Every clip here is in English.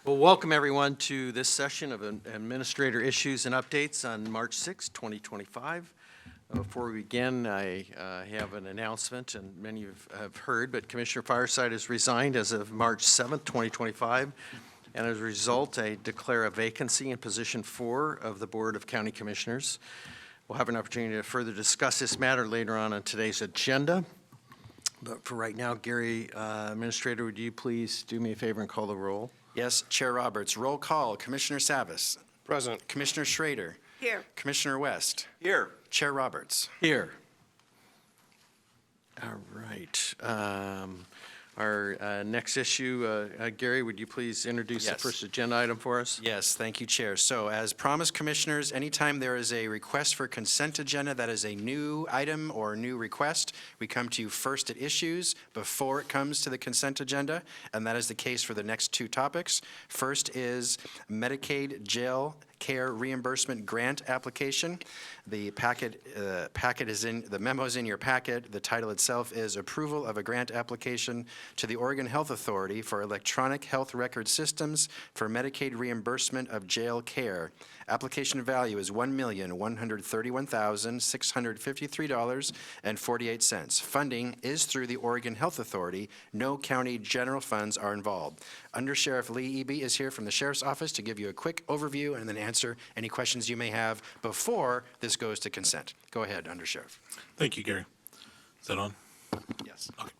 Well, welcome everyone to this session of Administrator Issues and Updates on March 6, 2025. Before we begin, I have an announcement, and many of you have heard, but Commissioner Fireside has resigned as of March 7th, 2025, and as a result, I declare a vacancy in position 4 of the Board of County Commissioners. We'll have an opportunity to further discuss this matter later on today's agenda. But for right now, Gary, Administrator, would you please do me a favor and call the roll? Yes, Chair Roberts. Roll call. Commissioner Savas. Present. Commissioner Schrader. Here. Commissioner West. Here. Chair Roberts. Here. All right. Our next issue, Gary, would you please introduce the Yes. first agenda item for us? Yes, thank you, Chair. So as promised, Commissioners, anytime there is a request for consent agenda that is a new item or new request, we come to you first at issues before it comes to the consent agenda, and that is the case for the next 2 topics. First is Medicaid jail care reimbursement grant application. The packet is in, the memo is in your packet. The title itself is Approval of a Grant Application to the Oregon Health Authority for Electronic Health Record Systems for Medicaid Reimbursement of Jail Care. Application value is $1,131,653.48. Funding is through the Oregon Health Authority. No county general funds are involved. Under Sheriff Lee Eby is here from the Sheriff's Office to give you a quick overview and then answer any questions you may have before this goes to consent. Go ahead, Under Sheriff. Thank you, Gary. Is that on? Yes. Okay.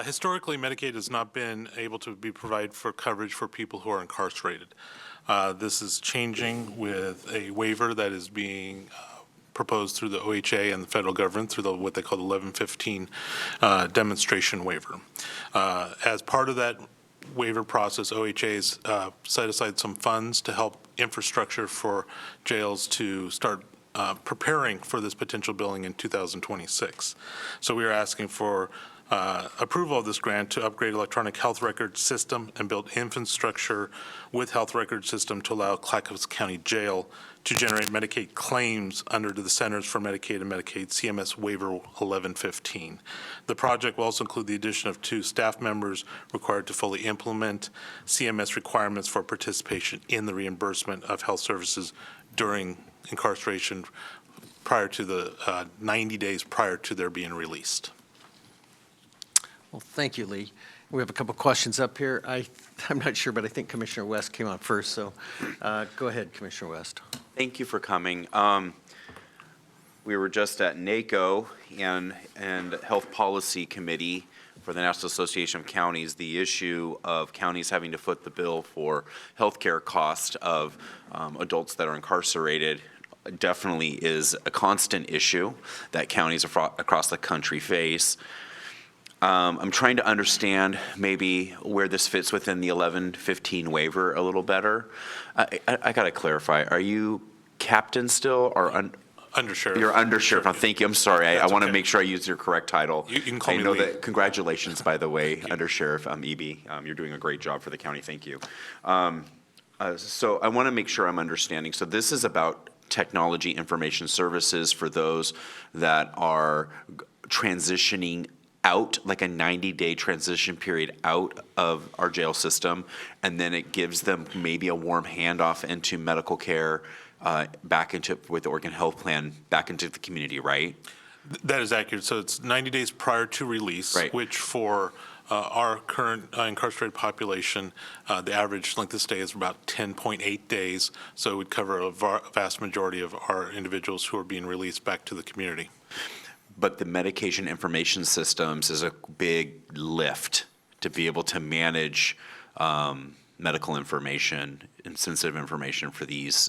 Historically, Medicaid has not been able to be provided for coverage for people who are incarcerated. This is changing with a waiver that is being proposed through the OHA and the federal government through what they call the 1115 demonstration waiver. As part of that waiver process, OHA's set aside some funds to help infrastructure for jails to start preparing for this potential billing in 2026. So we are asking for approval of this grant to upgrade electronic health record system and build infrastructure with health record system to allow Clackamas County Jail to generate Medicaid claims under the Centers for Medicaid and Medicaid CMS Waiver 1115. The project will also include the addition of 2 staff members required to fully implement CMS requirements for participation in the reimbursement of health services during incarceration prior to the 90 days prior to their being released. Well, thank you, Lee. We have a couple questions up here. I'm not sure, but I think Commissioner West came on first, so go ahead, Commissioner West. Thank you for coming. We were just at NACO and Health Policy Committee for the National Association of Counties. The issue of counties having to foot the bill for healthcare cost of adults that are incarcerated definitely is a constant issue that counties across the country face. I'm trying to understand maybe where this fits within the 1115 waiver a little better. I got to clarify. Are you captain still or Undersheriff. You're undersheriff. No, thank you. I'm sorry. I want to okay. make sure I use your correct title. You can call I me know Lee. that. Congratulations, by the way, Undersheriff Eby. You're doing a great job for the county. Thank you. So I want to make sure I'm understanding. So this is about technology information services for those that are transitioning out, like a 90-day transition period out of our jail system, and then it gives them maybe a warm handoff into medical care, back into, with the Oregon Health Plan, back into the community, right? That is accurate. So it's 90 days prior to release, Right. which for our current incarcerated population, the average length of stay is about 10.8 days. So it would cover a vast majority of our individuals who are being released back to the community. But the medication information systems is a big lift to be able to manage medical information and sensitive information for these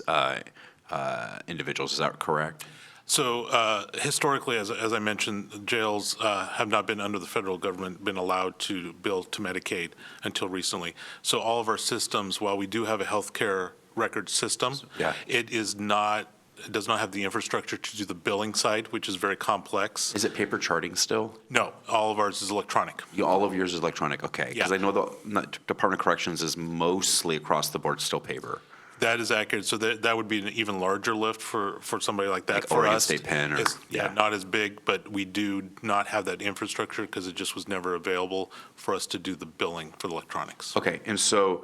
individuals. Is that correct? So historically, as I mentioned, jails have not been under the federal government been allowed to bill to Medicaid until recently. So all of our systems, while we do have a healthcare record system, Yeah. it does not have the infrastructure to do the billing side, which is very complex. Is it paper charting still? No, all of ours is electronic. All of yours is electronic, okay. Because Yeah. I know the Department of Corrections is mostly across the board still paper. That is accurate. So that would be an even larger lift for somebody like that. Like For Oregon us, State Pen or- it's, yeah. not as big, but we do not have that infrastructure because it just was never available for us to do the billing for the electronics. Okay, and so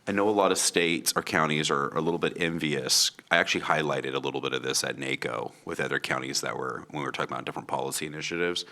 I know a lot of states or counties are a little bit envious. I actually highlighted a little bit of this at NACO with other counties that were, when we were talking about different policy initiatives.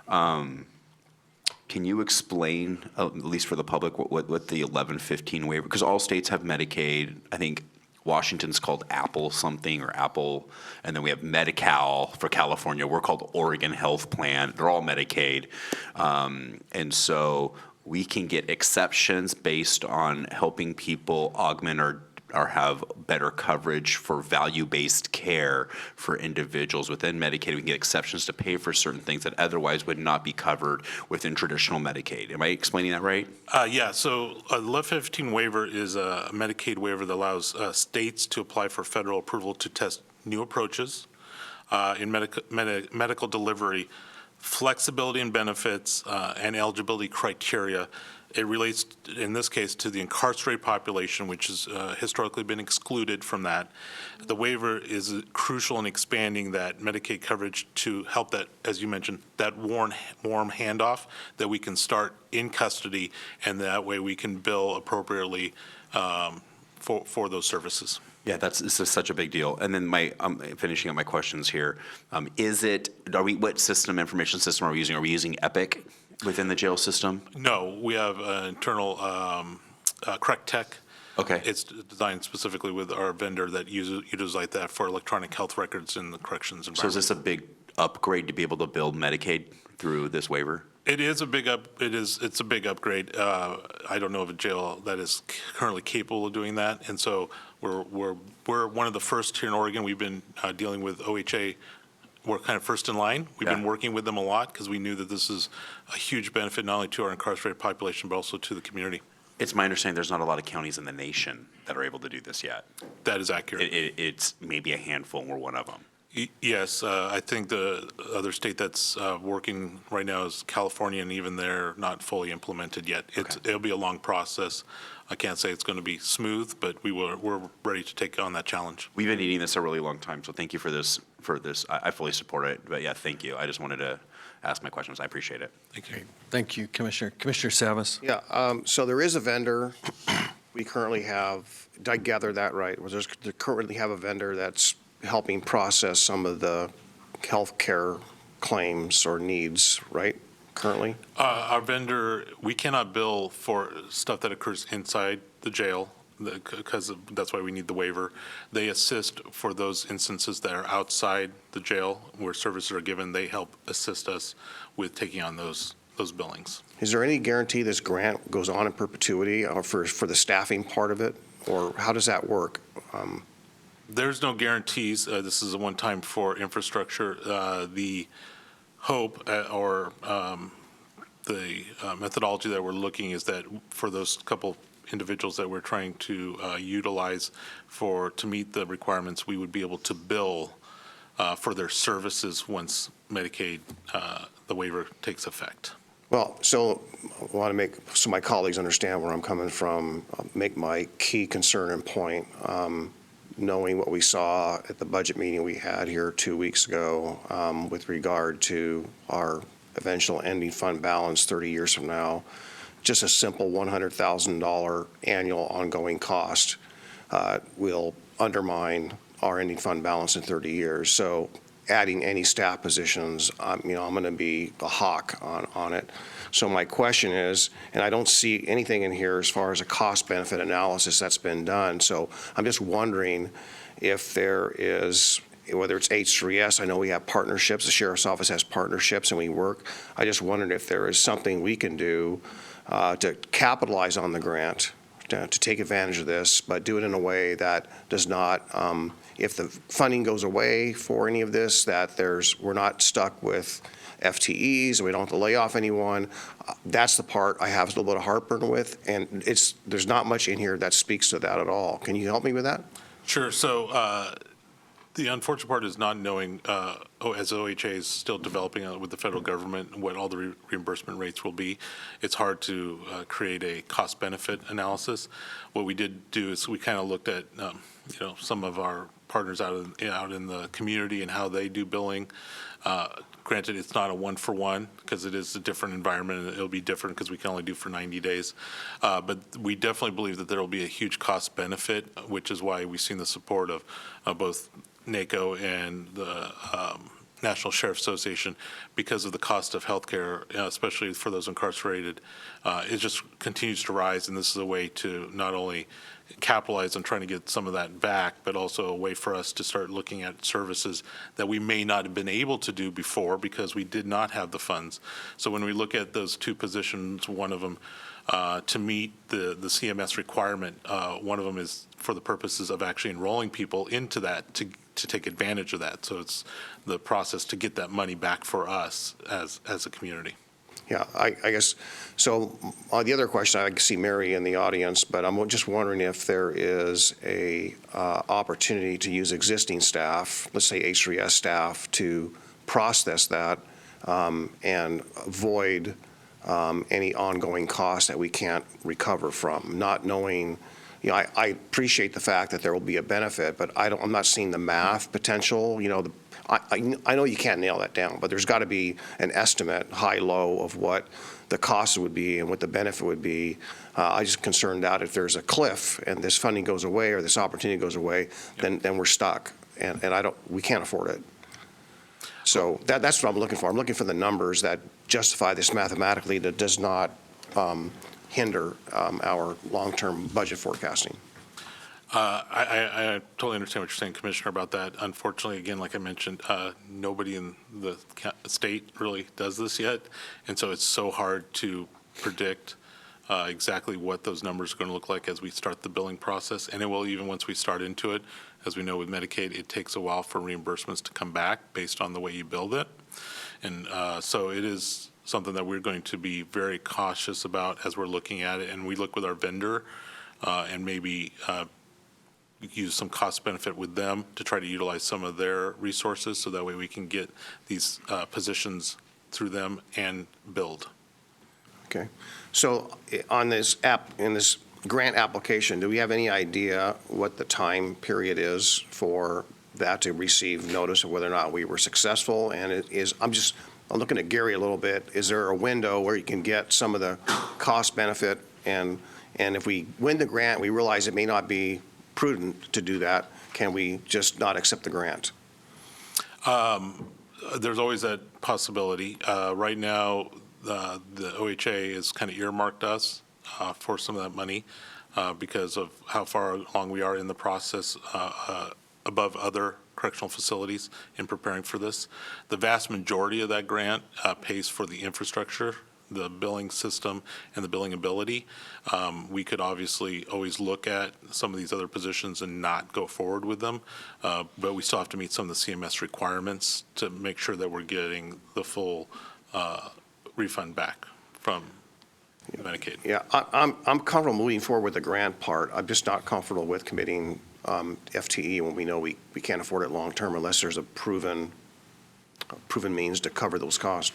Can you explain, at least for the public, what the 1115 waiver, because all states have Medicaid. I think Washington's called Apple something or Apple, and then we have Medi-Cal for California. We're called Oregon Health Plan. They're all Medicaid. And so we can get exceptions based on helping people augment or have better coverage for value-based care for individuals within Medicaid. We can get exceptions to pay for certain things that otherwise would not be covered within traditional Medicaid. Am I explaining that right? Yeah, so a 1115 waiver is a Medicaid waiver that allows states to apply for federal approval to test new approaches in medical delivery, flexibility in benefits, and eligibility criteria. It relates, in this case, to the incarcerated population, which has historically been excluded from that. The waiver is crucial in expanding that Medicaid coverage to help that, as you mentioned, that warm handoff that we can start in custody, and that way we can bill appropriately for those services. Yeah, this is such a big deal. And then finishing up my questions here. What information system are we using? Are we using Epic within the jail system? No, we have an internal Correct Tech. Okay. It's designed specifically with our vendor that uses like that for electronic health records in the corrections So environment. is this a big upgrade to be able to build Medicaid through this waiver? It's a big upgrade. I don't know of a jail that is currently capable of doing that, and so we're one of the first here in Oregon. We've been dealing with OHA. We're kind of first in line. We've been working with them a lot because we knew that this is a huge benefit not only to our incarcerated population but also to the community. It's my understanding there's not a lot of counties in the nation that are able to do this yet. That is accurate. It's maybe a handful, and we're one of them. Yes, I think the other state that's working right now is California, and even they're not fully implemented yet. It'll be a long process. I can't say it's going to be smooth, but we're ready to take on that challenge. We've been needing this a really long time, so thank you for this. I fully support it, but yeah, thank you. I just wanted to ask my questions. I appreciate it. Thank you. Thank you, Commissioner. Commissioner Savas? Yeah, so there is a vendor. We currently have, did I gather that right? They currently have a vendor that's helping process some of the healthcare claims or needs, right, currently? Our vendor, we cannot bill for stuff that occurs inside the jail because that's why we need the waiver. They assist for those instances that are outside the jail where services are given. They help assist us with taking on those billings. Is there any guarantee this grant goes on in perpetuity or for the staffing part of it? Or how does that work? There's no guarantees. This is a one-time for infrastructure. The hope or the methodology that we're looking is that for those couple individuals that we're trying to utilize to meet the requirements, we would be able to bill for their services once Medicaid, the waiver takes effect. Well, so I want to make, so my colleagues understand where I'm coming from, make my key concern and point. Knowing what we saw at the budget meeting we had here 2 weeks ago with regard to our eventual ending fund balance 30 years from now, just a simple $100,000 annual ongoing cost will undermine our ending fund balance in 30 years. So adding any staff positions, I'm going to be a hawk on it. So my question is, and I don't see anything in here as far as a cost-benefit analysis that's been done. So I'm just wondering if there is, whether it's H3S, I know we have partnerships, the Sheriff's Office has partnerships and we work. I just wondered if there is something we can do to capitalize on the grant, to take advantage of this, but do it in a way that does not, if the funding goes away for any of this, that we're not stuck with FTEs, and we don't have to lay off anyone. That's the part I have a little bit of heartburn with, and there's not much in here that speaks to that at all. Can you help me with that? Sure. So the unfortunate part is not knowing, as OHA is still developing with the federal government, what all the reimbursement rates will be. It's hard to create a cost-benefit analysis. What we did do is we kind of looked at, some of our partners out in the community and how they do billing. Granted, it's not a one-for-one, because it is a different environment, and it'll be different because we can only do for 90 days. But we definitely believe that there will be a huge cost benefit, which is why we've seen the support of both NACO and the National Sheriff's Association, because of the cost of healthcare, especially for those incarcerated. It just continues to rise, and this is a way to not only capitalize on trying to get some of that back, but also a way for us to start looking at services that we may not have been able to do before because we did not have the funds. So when we look at those two positions, one of them to meet the CMS requirement, one of them is for the purposes of actually enrolling people into that to take advantage of that. So it's the process to get that money back for us as a community. Yeah, I guess, so the other question, I can see Mary in the audience, but I'm just wondering if there is a opportunity to use existing staff, let's say H3S staff, to process that and avoid any ongoing costs that we can't recover from, not knowing, I appreciate the fact that there will be a benefit, but I'm not seeing the math potential, I know you can't nail that down, but there's got to be an estimate, high, low, of what the cost would be and what the benefit would be. I'm just concerned that if there's a cliff and this funding goes away or this opportunity goes away, then we're stuck, and we can't afford it. So that's what I'm looking for. I'm looking for the numbers that justify this mathematically, that does not hinder our long-term budget forecasting. I totally understand what you're saying, Commissioner, about that. Unfortunately, again, like I mentioned, nobody in the state really does this yet, and so it's so hard to predict exactly what those numbers are going to look like as we start the billing process. And it will, even once we start into it, as we know with Medicaid, it takes a while for reimbursements to come back based on the way you build it. And so it is something that we're going to be very cautious about as we're looking at it, and we look with our vendor and maybe use some cost benefit with them to try to utilize some of their resources, so that way we can get these positions through them and build. Okay. So on this in this grant application, do we have any idea what the time period is for that to receive notice of whether or not we were successful? And I'm looking at Gary a little bit. Is there a window where you can get some of the cost benefit, and if we win the grant, we realize it may not be prudent to do that, can we just not accept the grant? There's always that possibility. Right now, the OHA has kind of earmarked us for some of that money because of how far along we are in the process above other correctional facilities in preparing for this. The vast majority of that grant pays for the infrastructure, the billing system, and the billing ability. We could obviously always look at some of these other positions and not go forward with them, but we still have to meet some of the CMS requirements to make sure that we're getting the full refund back from Medicaid. Yeah, I'm comfortable moving forward with the grant part. I'm just not comfortable with committing FTE when we know we can't afford it long-term unless there's a proven means to cover those costs.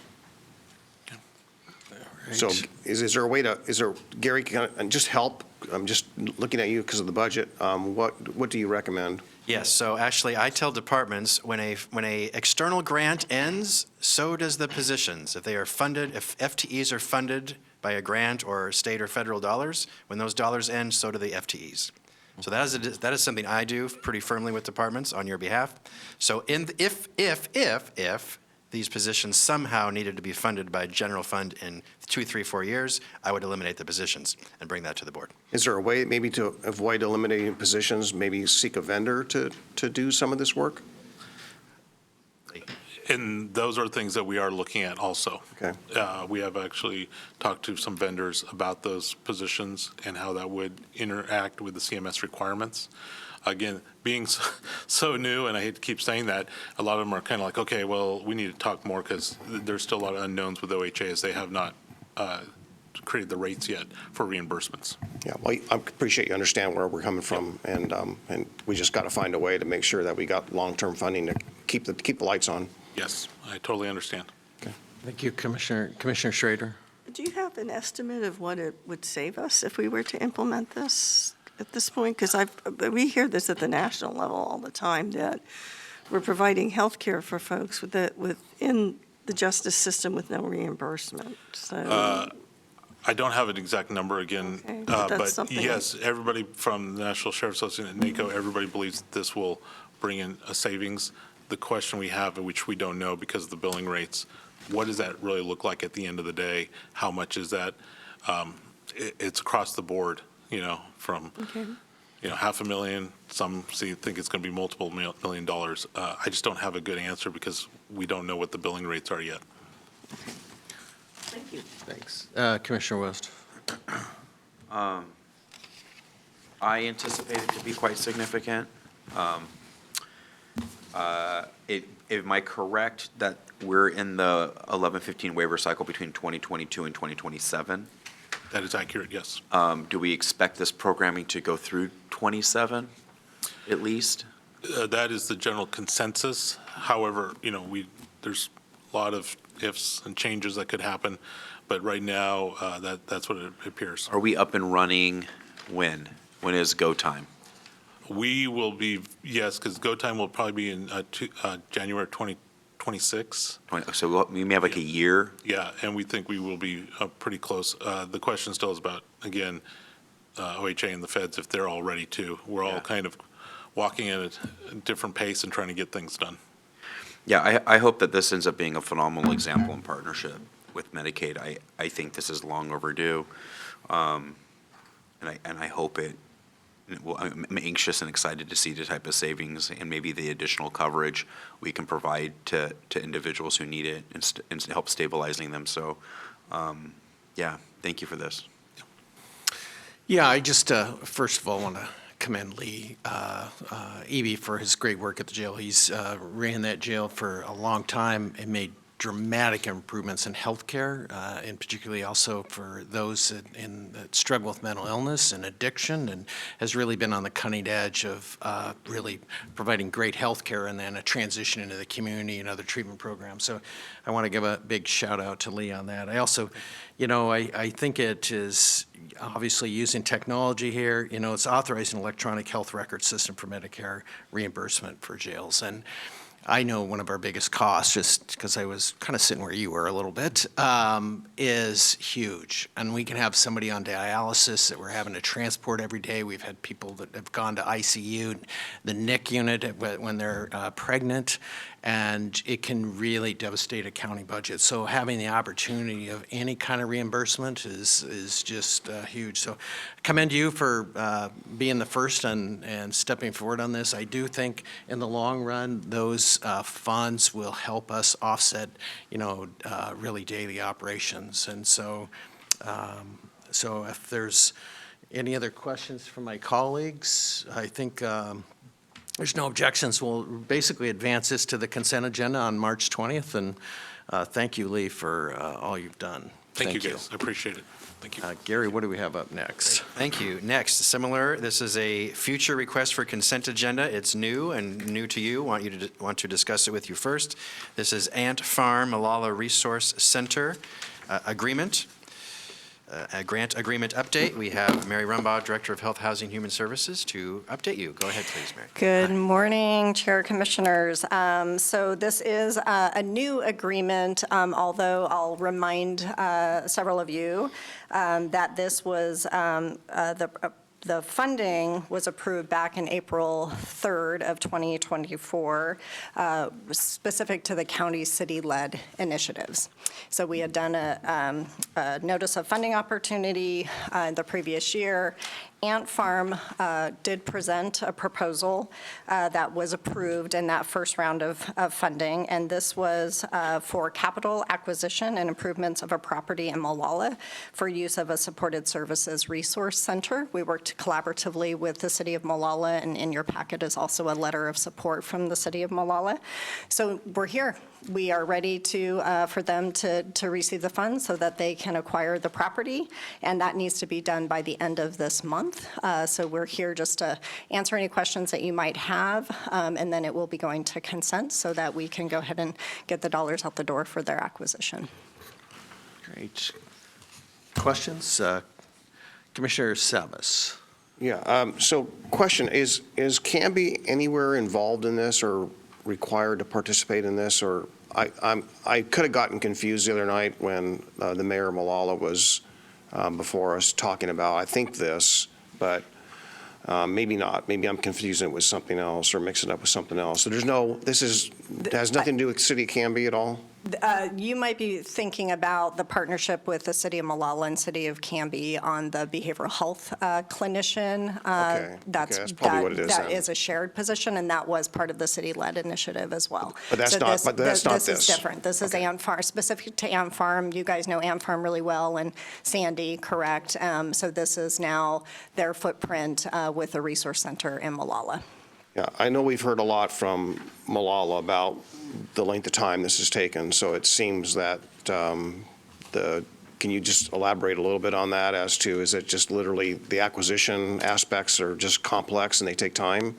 So is there a way to, Gary, can I just help? I'm just looking at you because of the budget. What do you recommend? Yes, so actually, I tell departments, when a external grant ends, so does the positions. If they are funded, if FTEs are funded by a grant or state or federal dollars, when those dollars end, so do the FTEs. So that is something I do pretty firmly with departments on your behalf. So if these positions somehow needed to be funded by general fund in 2, 3, 4 years, I would eliminate the positions and bring that to the board. Is there a way maybe to avoid eliminating positions, maybe seek a vendor to do some of this work? And those are things that we are looking at also. Okay. We have actually talked to some vendors about those positions and how that would interact with the CMS requirements. Again, being so new, and I hate to keep saying that, a lot of them are kind of like, okay, well, we need to talk more because there's still a lot of unknowns with OHA as they have not created the rates yet for reimbursements. Yeah, well, I appreciate you understand where we're coming from, and we just got to find a way to make sure that we got long-term funding to keep the lights on. Yes, I totally understand. Thank you, Commissioner Schrader. Do you have an estimate of what it would save us if we were to implement this at this point? Because we hear this at the national level all the time, that we're providing health care for folks within the justice system with no reimbursement, so. I don't have an exact number again, Okay, but that's but something. yes, everybody from the National Sheriff's Association and NACO, everybody believes that this will bring in a savings. The question we have, which we don't know because of the billing rates, what does that really look like at the end of the day? How much is that? It's across the board, from, Okay. $500,000, some think it's going to be multiple $1 million. I just don't have a good answer because we don't know what the billing rates are yet. Thank you. Thanks. Commissioner West. I anticipate it to be quite significant. Am I correct that we're in the 1115 waiver cycle between 2022 and 2027? That is accurate, yes. Do we expect this programming to go through 27 at least? That is the general consensus. However, there's a lot of ifs and changes that could happen, but right now, that's what it appears. Are we up and running when? When is go time? We will be, yes, because go time will probably be in January 2026. So we may have like a year? Yeah, and we think we will be pretty close. The question still is about, again, OHA and the feds, if they're all ready to. We're all kind of walking at a different pace and trying to get things done. Yeah, I hope that this ends up being a phenomenal example in partnership with Medicaid. I think this is long overdue. And I hope I'm anxious and excited to see the type of savings and maybe the additional coverage we can provide to individuals who need it and help stabilizing them. So, yeah, thank you for this. Yeah, I just, first of all, want to commend Lee Eby for his great work at the jail. He's ran that jail for a long time and made dramatic improvements in healthcare, and particularly also for those that struggle with mental illness and addiction, and has really been on the cutting edge of really providing great healthcare and then a transition into the community and other treatment programs. So I want to give a big shout out to Lee on that. I also, I think it is obviously using technology here. It's authorizing an electronic health record system for Medicare reimbursement for jails. And I know one of our biggest costs, just because I was kind of sitting where you were a little bit, is huge. And we can have somebody on dialysis that we're having to transport every day. We've had people that have gone to ICU, the NIC unit when they're pregnant, and it can really devastate a county budget. So having the opportunity of any kind of reimbursement is just huge. So I commend you for being the first and stepping forward on this. I do think in the long run, those funds will help us offset, really daily operations. And so, so if there's any other questions from my colleagues, I think there's no objections. We'll basically advance this to the consent agenda on March 20th. And thank you, Lee, for all you've done. Thank you, guys. I appreciate it. Thank you. Gary, what do we have up next? Thank you. Next, similar, this is a future request for consent agenda. It's new and new to you. Want to discuss it with you first. This is Ant Farm Malala Resource Center agreement. A grant agreement update. We have Mary Rumbaugh, Director of Health, Housing, Human Services, to update you. Go ahead, please, Mary. Good morning, Chair Commissioners. So this is a new agreement, although I'll remind several of you that this was the funding was approved back in April 3rd of 2024, specific to the county city-led initiatives. So we had done a notice of funding opportunity the previous year. Ant Farm did present a proposal that was approved in that first round of funding, and this was for capital acquisition and improvements of a property in Molalla for use of a supported services resource center. We worked collaboratively with the city of Molalla, and in your packet is also a letter of support from the city of Molalla. So we're here. We are ready for them to receive the funds so that they can acquire the property, and that needs to be done by the end of this month. So we're here just to answer any questions that you might have, and then it will be going to consent so that we can go ahead and get the dollars out the door for their acquisition. Great. Questions? Commissioner Savas. Yeah, so question, is Canby anywhere involved in this or required to participate in this? Or I could have gotten confused the other night when the mayor of Malala was before us talking about, I think this, but maybe not. Maybe I'm confusing it with something else or mixing it up with something else. So has nothing to do with City of Canby at all? You might be thinking about the partnership with the City of Malala and City of Canby on the behavioral health clinician. Okay, that's probably what it is That then. is a shared position, and that was part of the city-led initiative as well. But that's So not- this- but that's not This is this. different. This is Okay. Ant Farm, specific to Ant Farm. You guys know Ant Farm really well, and Sandy, correct? So this is now their footprint with the resource center in Malala. Yeah, I know we've heard a lot from Malala about the length of time this has taken, so it seems that can you just elaborate a little bit on that as to, is it just literally the acquisition aspects are just complex and they take time?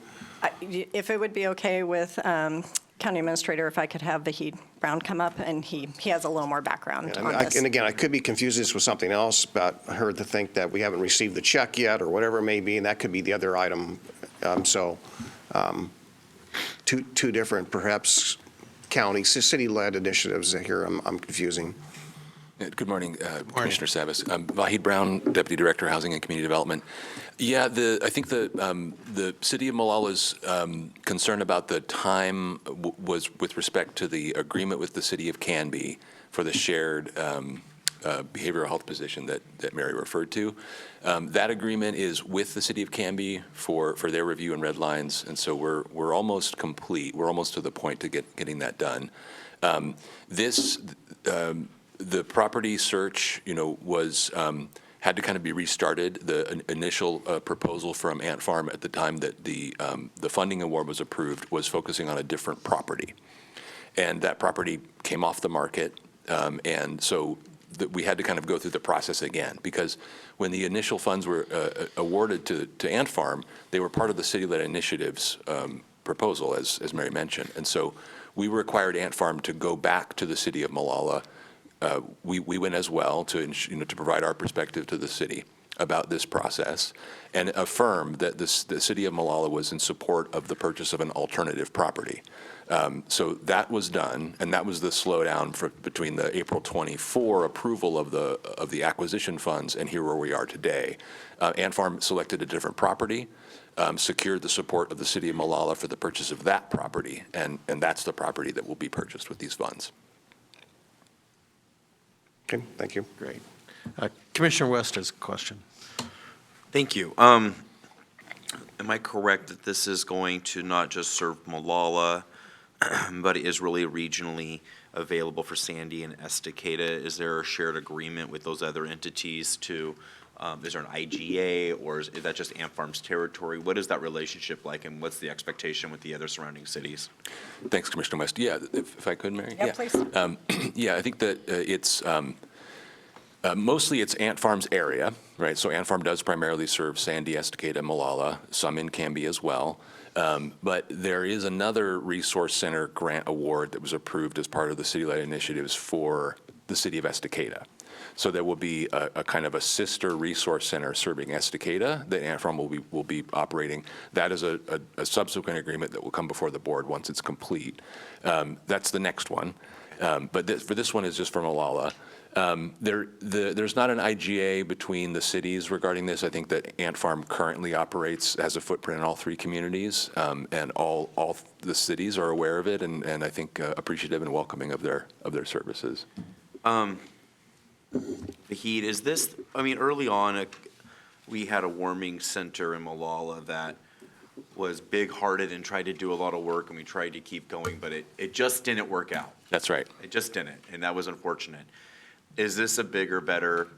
If it would be okay with County Administrator, if I could have Vahid Brown come up, and he has a little more background on this. And again, I could be confusing this with something else, but I heard to think that we haven't received the check yet or whatever it may be, and that could be the other item. Two different, perhaps, county, city-led initiatives here I'm confusing. Good morning, Commissioner Savas. I'm Vahid Brown, Deputy Director, Housing and Community Development. Yeah, I think the City of Malala's concern about the time was with respect to the agreement with the City of Canby for the shared behavioral health position that Mary referred to. That agreement is with the City of Canby for their review and red lines, and so we're almost complete. We're almost to the point to getting that done. The property search, was had to kind of be restarted. The initial proposal from Ant Farm at the time that the funding award was approved was focusing on a different property, and that property came off the market, and so we had to kind of go through the process again, because when the initial funds were awarded to Ant Farm, they were part of the city-led initiatives proposal, as Mary mentioned, and so we required Ant Farm to go back to the City of Malala. We went as well to provide our perspective to the city about this process and affirm that the City of Malala was in support of the purchase of an alternative property. So that was done, and that was the slowdown between the April 24 approval of the acquisition funds and here where we are today. Ant Farm selected a different property, secured the support of the City of Malala for the purchase of that property, and that's the property that will be purchased with these funds. Okay, thank you. Great. Commissioner West has a question. Thank you. Am I correct that this is going to not just serve Malala, but it is really regionally available for Sandy and Estacada? Is there a shared agreement with those other entities to, is there an IGA, or is that just Ant Farm's territory? What is that relationship like, and what's the expectation with the other surrounding cities? Thanks, Commissioner West. Yeah, if I could, Mary? Yeah, please. Yeah, I think that it's mostly it's Ant Farm's area, right? So Ant Farm does primarily serve Sandy, Estacada, Malala, some in Canby as well. But there is another resource center grant award that was approved as part of the city-led initiatives for the city of Estacada. So there will be a kind of a sister resource center serving Estacada that Ant Farm will be operating. That is a subsequent agreement that will come before the board once it's complete. That's the next one. But for this one is just for Malala. There's not an IGA between the cities regarding this. I think that Ant Farm currently operates, has a footprint in all three communities, and all the cities are aware of it, and I think appreciative and welcoming of their services. Vahid, is this, early on, we had a warming center in Malala that was big-hearted and tried to do a lot of work, and we tried to keep going, but it just didn't work out. That's right. It just didn't, and that was unfortunate. Is this a bigger, better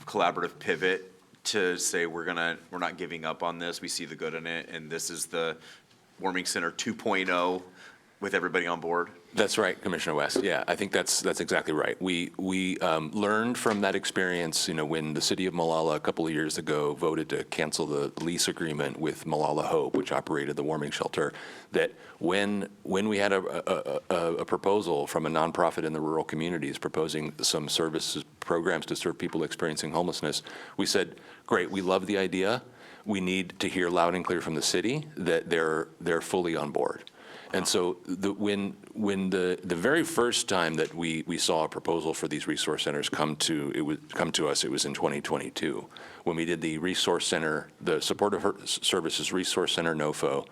collaborative pivot to say we're not giving up on this, we see the good in it, and this is the warming center 2.0 with everybody on board? That's right, Commissioner West. Yeah, I think that's exactly right. We learned from that experience, when the city of Malala a couple of years ago voted to cancel the lease agreement with Malala Hope, which operated the warming shelter, that when we had a proposal from a nonprofit in the rural communities proposing some services programs to serve people experiencing homelessness, we said, great, we love the idea. We need to hear loud and clear from the city that they're fully on board. And so when the very first time that we saw a proposal for these resource centers come to us, it was in 2022, when we did the resource center, the Supportive Services Resource Center NOFO.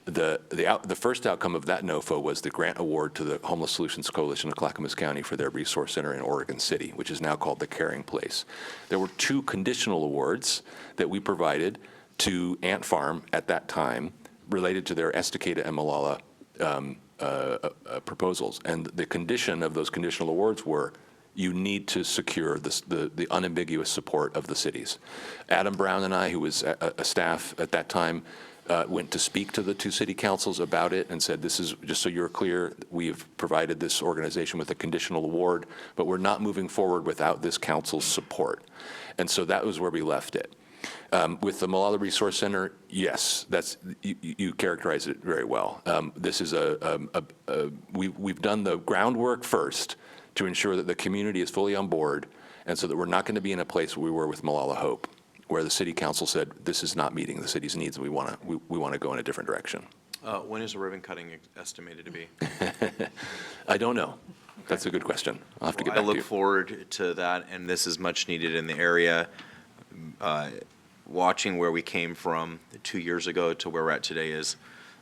The first outcome of that NOFO was the grant award to the Homeless Solutions Coalition of Clackamas County for their resource center in Oregon City, which is now called the Caring Place. There were 2 conditional awards that we provided to Ant Farm at that time related to their Estacada and Molalla proposals. And the condition of those conditional awards were you need to secure the unambiguous support of the cities. Adam Brown and I, who was a staff at that time, went to speak to the 2 city councils about it and said, this is, just so you're clear, we've provided this organization with a conditional award, but we're not moving forward without this council's support. And so that was where we left it. With the Molalla Resource Center, yes, you characterize it very well. This is we've done the groundwork first to ensure that the community is fully on board, and so that we're not going to be in a place where we were with Molalla Hope, where the city council said, this is not meeting the city's needs, and we want to go in a different direction. When is the ribbon cutting estimated to be? I don't know. That's a good question. I'll have to get back I to look you. forward to that, and this is much needed in the area. Watching where we came from 2 years ago to where we're at today is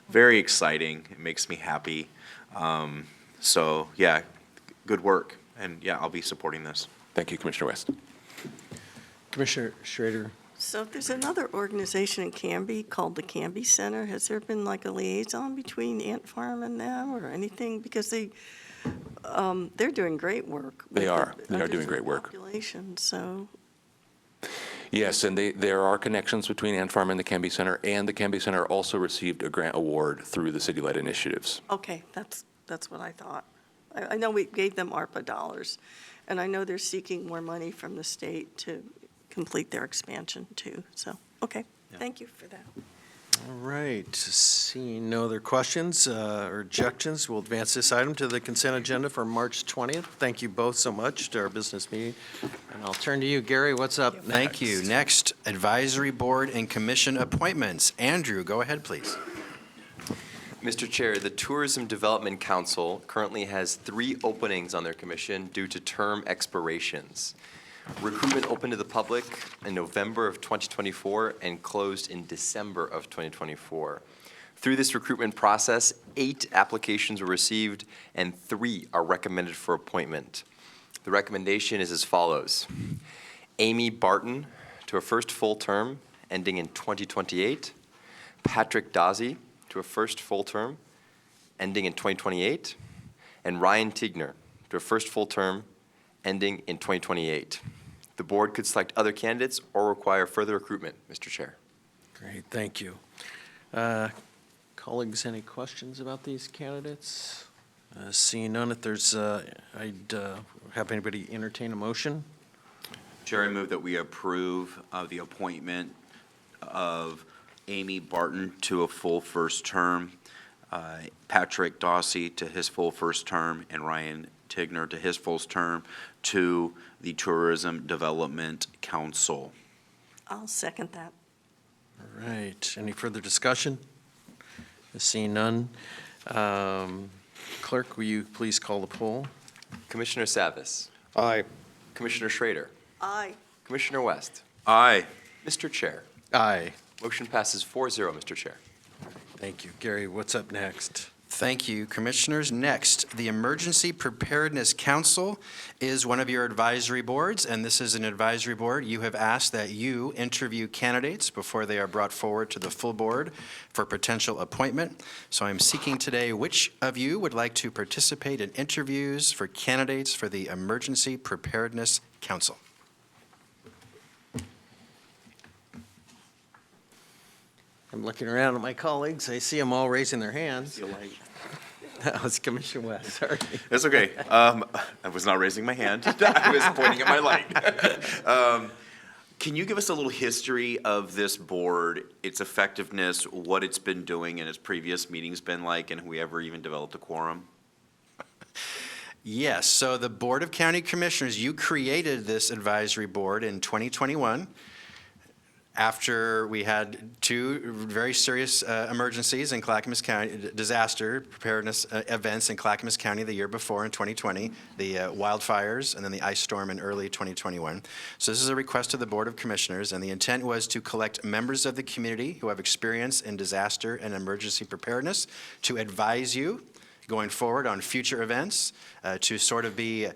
very exciting. It makes me happy. So, yeah, good work. And, yeah, I'll be supporting this. Thank you, Commissioner West. Commissioner Schrader. So there's another organization in Canby called the Canby Center. Has there been like a liaison between Ant Farm and them or anything? Because they're doing great work. They are doing underserved great work. Population, so. Yes, and there are connections between Ant Farm and the Canby Center, and the Canby Center also received a grant award through the city-led initiatives. Okay, that's what I thought. I know we gave them ARPA dollars, and I know they're seeking more money from the state to complete their expansion too. So, okay, thank you for that. All right, seeing no other questions or objections, we'll advance this item to the consent agenda for March 20th. Thank you both so much to our business meeting. And I'll turn to you, Gary. What's up next? Thank you. Next, advisory board and commission appointments. Andrew, go ahead, please. Mr. Chair, the Tourism Development Council currently has 3 openings on their commission due to term expirations. Recruitment opened to the public in November of 2024 and closed in December of 2024. Through this recruitment process, 8 applications were received and 3 are recommended for appointment. The recommendation is as follows. Amy Barton to a first full term ending in 2028. Patrick Dazzi to a first full term ending in 2028. And Ryan Tigner to a first full term ending in 2028. The board could select other candidates or require further recruitment, Mr. Chair. Great, thank you. Colleagues, any questions about these candidates? Seeing none, if there's, I'd have anybody entertain a motion. Chair, I move that we approve of the appointment of Amy Barton to a full first term, Patrick Dawsey to his full first term, and Ryan Tigner to his full term to the Tourism Development Council. I'll second that. All right, any further discussion? Seeing none. Clerk, will you please call the poll? Commissioner Savas. Aye. Commissioner Schrader. Aye. Commissioner West. Aye. Mr. Chair. Aye. Motion passes 4-0, Mr. Chair. Thank you. Gary, what's up next? Thank you, Commissioners. Next, the Emergency Preparedness Council is one of your advisory boards, and this is an advisory board. You have asked that you interview candidates before they are brought forward to the full board for potential appointment. So I'm seeking today which of you would like to participate in interviews for candidates for the Emergency Preparedness Council. I'm looking around at my colleagues. I see them all raising their hands. That was Commissioner West, sorry. That's okay. I was not raising my hand. I was pointing at my light. Can you give us a little history of this board, its effectiveness, what it's been doing, and its previous meetings been like, and we ever even developed a quorum? Yes, so the Board of County Commissioners, you created this advisory board in 2021 After we had two very serious emergencies in Clackamas County, disaster preparedness events in Clackamas County the year before in 2020, the wildfires and then the ice storm in early 2021. So this is a request to the Board of Commissioners, and the intent was to collect members of the community who have experience in disaster and emergency preparedness to advise you going forward on future events, to sort of be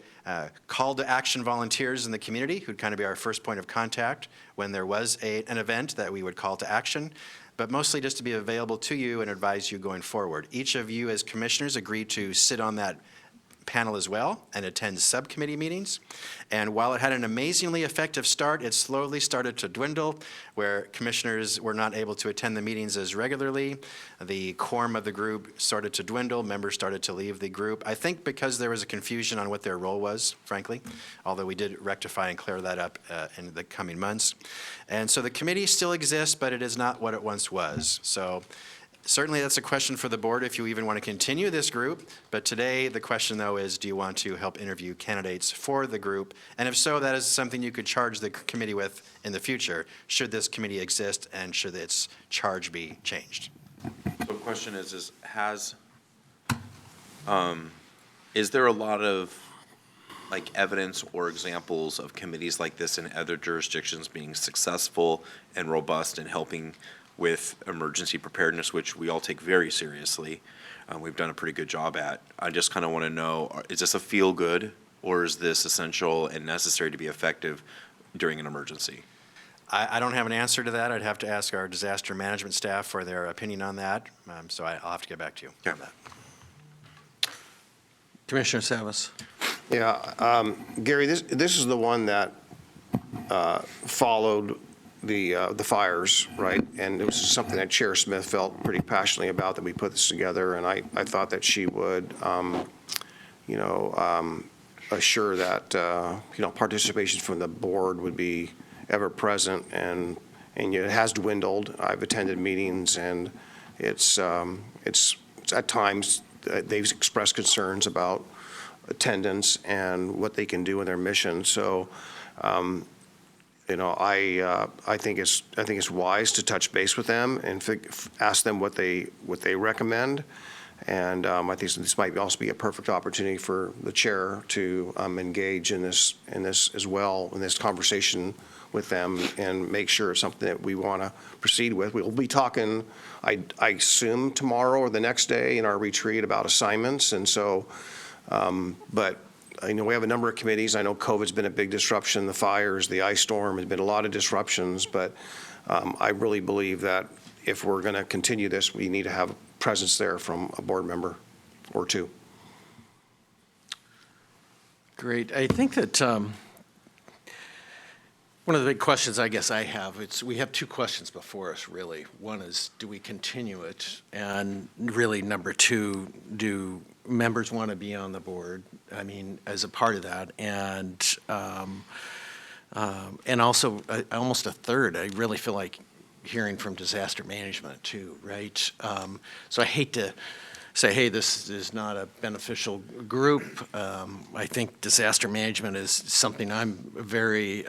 call to action volunteers in the community who'd kind of be our first point of contact when there was an event that we would call to action, but mostly just to be available to you and advise you going forward. Each of you as commissioners agreed to sit on that panel as well and attend subcommittee meetings. And while it had an amazingly effective start, it slowly started to dwindle, where commissioners were not able to attend the meetings as regularly. The quorum of the group started to dwindle. Members started to leave the group. I think because there was a confusion on what their role was, frankly, although we did rectify and clear that up in the coming months. And so the committee still exists, but it is not what it once was. So certainly that's a question for the board if you even want to continue this group. But today the question, though, is do you want to help interview candidates for the group? And if so, that is something you could charge the committee with in the future, should this committee exist and should its charge be changed. So the question is is there a lot of like evidence or examples of committees like this in other jurisdictions being successful and robust in helping with emergency preparedness, which we all take very seriously? We've done a pretty good job at. I just kind of want to know, is this a feel-good, or is this essential and necessary to be effective during an emergency? I don't have an answer to that. I'd have to ask our disaster management staff for their opinion on that. So I'll have to get back to you on that. Commissioner Savas. Yeah, Gary, this is the one that followed the fires, right? And it was something that Chair Smith felt pretty passionately about, that we put this together, and I thought that she would, assure that, participation from the board would be ever present, and it has dwindled. I've attended meetings, and it's at times they've expressed concerns about attendance and what they can do in their mission. So, I think it's wise to touch base with them and ask them what they recommend. And I think this might also be a perfect opportunity for the chair to engage in this as well, in this conversation with them, and make sure it's something that we want to proceed with. We'll be talking, I assume, tomorrow or the next day in our retreat about assignments. And so, but we have a number of committees. I know COVID's been a big disruption, the fires, the ice storm, has been a lot of disruptions, but I really believe that if we're going to continue this, we need to have a presence there from a board member or two. Great. I think that one of the big questions I guess I have, we have two questions before us, really. One is, do we continue it? And really, number two, do members want to be on the board? I mean, as a part of that, and also almost a third. I really feel like hearing from disaster management too, right? So I hate to say, hey, this is not a beneficial group. I think disaster management is something I'm very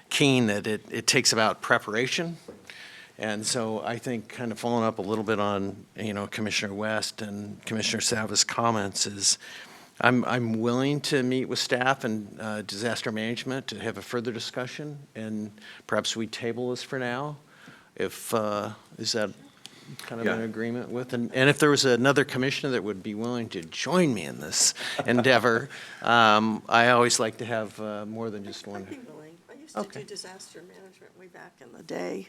keen that it takes about preparation. And so I think, kind of following up a little bit on, Commissioner West and Commissioner Savas' comments, is I'm willing to meet with staff and disaster management to have a further discussion, and perhaps we table this for now. If is that kind of an agreement with? And if there was another commissioner that would be willing to join me in this endeavor, I always like to have more than just one. I'd be willing. I used to do disaster management way back in the day.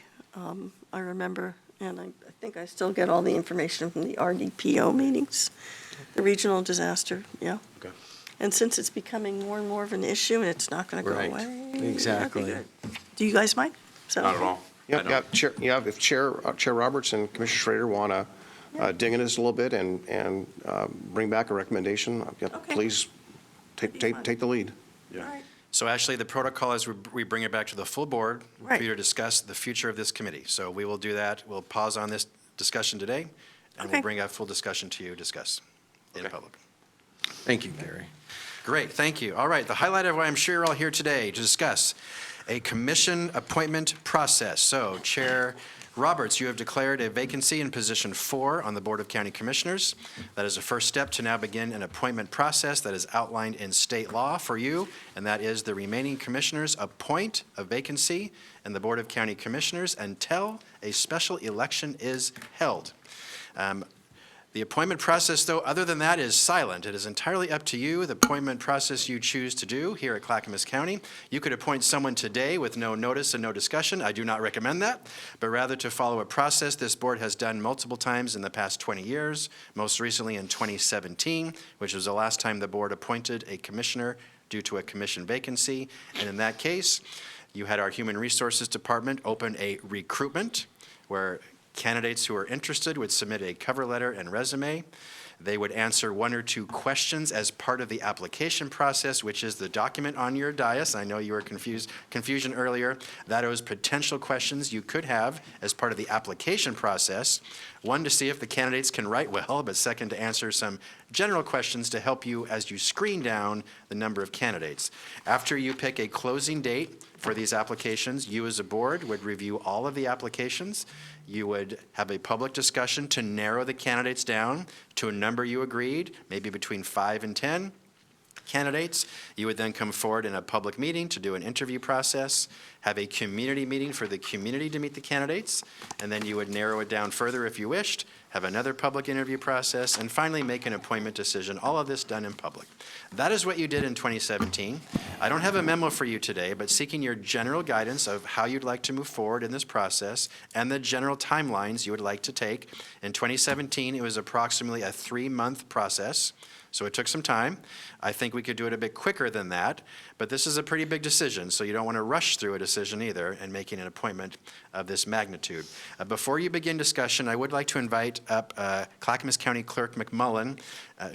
I remember, and I think I still get all the information from the RDPO meetings, the regional disaster, yeah. Okay. And since it's becoming more and more of an issue and it's not going to go Right. away. that'd be Exactly. good. Do you guys mind? So- Not at all. If Chair Roberts and Commissioner Schrader want to dig into this a little bit and bring back a recommendation, Okay. please That'd be fun. take the lead. All right. So actually, the protocol is we bring it back to the full board for Right. you to discuss the future of this committee. So we will do that. We'll pause on this discussion today, and Okay. we'll bring a full discussion to you, discuss in public. Thank you, Gary. Great, thank you. All right, the highlight of why I'm sure you're all here today to discuss a commission appointment process. So Chair Roberts, you have declared a vacancy in position 4 on the Board of County Commissioners. That is a first step to now begin an appointment process that is outlined in state law for you, and that is the remaining commissioners appoint a vacancy in the Board of County Commissioners until a special election is held. The appointment process, though, other than that, is silent. It is entirely up to you, the appointment process you choose to do here at Clackamas County. You could appoint someone today with no notice and no discussion. I do not recommend that, but rather to follow a process this board has done multiple times in the past 20 years, most recently in 2017, which was the last time the board appointed a commissioner due to a commission vacancy. And in that case, you had our Human Resources Department open a recruitment where candidates who are interested would submit a cover letter and resume. They would answer 1 or 2 questions as part of the application process, which is the document on your dais. I know you were confusion earlier. That is potential questions you could have as part of the application process. 1, to see if the candidates can write well, but 2nd, to answer some general questions to help you as you screen down the number of candidates. After you pick a closing date for these applications, you as a board would review all of the applications. You would have a public discussion to narrow the candidates down to a number you agreed, maybe between 5 and 10 candidates. You would then come forward in a public meeting to do an interview process, have a community meeting for the community to meet the candidates, and then you would narrow it down further if you wished, have another public interview process, and finally make an appointment decision, all of this done in public. That is what you did in 2017. I don't have a memo for you today, but seeking your general guidance of how you'd like to move forward in this process and the general timelines you would like to take. In 2017, it was approximately a 3-month process, so it took some time. I think we could do it a bit quicker than that, but this is a pretty big decision, so you don't want to rush through a decision either in making an appointment of this magnitude. Before you begin discussion, I would like to invite up Clackamas County Clerk McMullen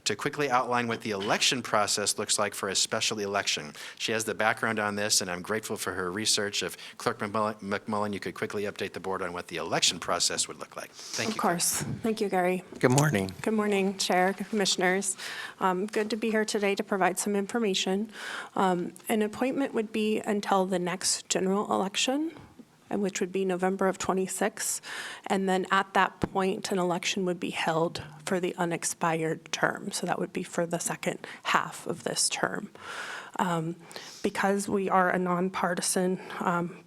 to quickly outline what the election process looks like for a special election. She has the background on this, and I'm grateful for her research. If Clerk McMullen, you could quickly update the board on what the election process would look like. Thank you. Of course. Thank you, Gary. Good morning. Good morning, Chair, Commissioners. Good to be here today to provide some information. An appointment would be until the next general election, which would be November of '26. And then at that point, an election would be held for the unexpired term. So that would be for the second half of this term. Because we are a nonpartisan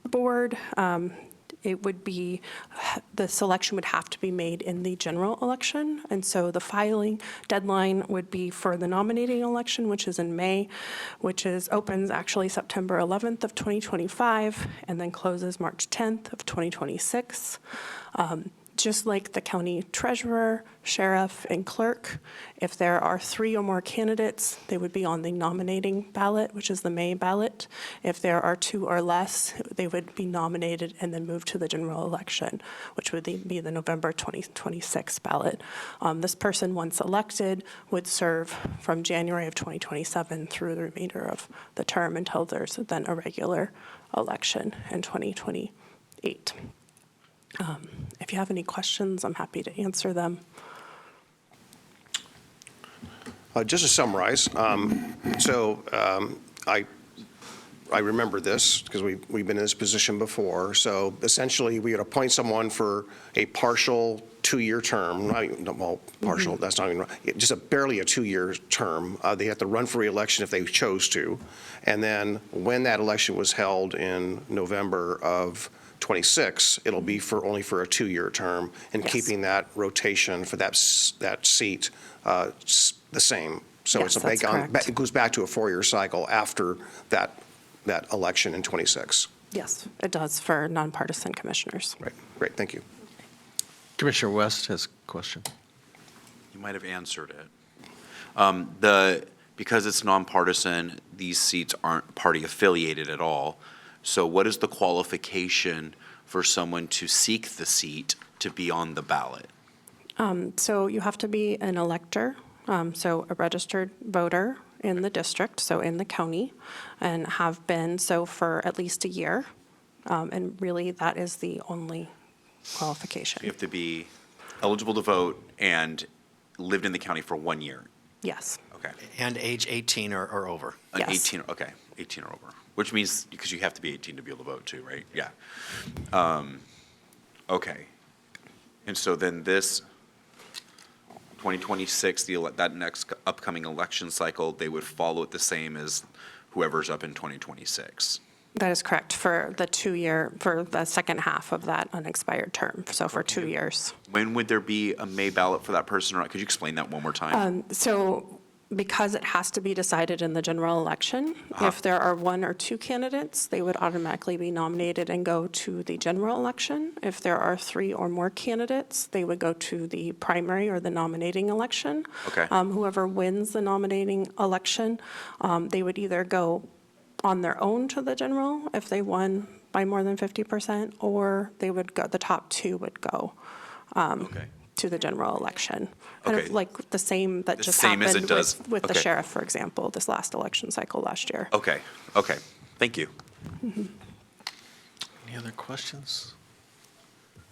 board, it would be, the selection would have to be made in the general election. And so the filing deadline would be for the nominating election, which is in May, opens actually September 11th of 2025, and then closes March 10th of 2026. Just like the county treasurer, sheriff, and clerk, if there are 3 or more candidates, they would be on the nominating ballot, which is the May ballot. If there are 2 or less, they would be nominated and then move to the general election, which would be the November 2026 ballot. This person, once elected, would serve from January of 2027 through the remainder of the term until there's then a regular election in 2028. If you have any questions, I'm happy to answer them. Just to summarize, I remember this because we've been in this position before. So essentially, we would appoint someone for a partial 2-year term. Partial, that's not even right. Just barely a 2-year term. They have to run for re-election if they chose to. And then when that election was held in November of 26, it'll be only for a 2-year term, and Yes. keeping that rotation for that seat the same. So Yes, that's correct. it goes back to a 4-year cycle after that election in 26. Yes, it does for nonpartisan commissioners. Right. Great. Thank you. Commissioner West has a question. You might have answered it. Because it's nonpartisan, these seats aren't party affiliated at all. So what is the qualification for someone to seek the seat to be on the ballot? So you have to be an elector, so a registered voter in the district, so in the county, and have been so for at least a year. And really, that is the only qualification. You have to be eligible to vote and lived in the county for 1 year. Yes. Okay. And age 18 or over. Yes. 18, okay, 18 or over. Which means, because you have to be 18 to be able to vote too, right? Yeah. Okay. And so then this 2026, that next upcoming election cycle, they would follow it the same as whoever's up in 2026. That is correct for the second half of that unexpired term, so for 2 years. When would there be a May ballot for that person or not? Could you explain that one more time? So because it has to be decided in the general election, if there are 1 or 2 candidates, they would automatically be nominated and go to the general election. If there are 3 or more candidates, they would go to the primary or the nominating election. Okay. Whoever wins the nominating election, they would either go on their own to the general if they won by more than 50%, or they would go, the top 2 would go Okay. to the general election. Kind Okay. of like the same that The just same as it happened does. with the Okay. sheriff, for example, this last election cycle last year. Okay, okay. Thank you. Any other questions?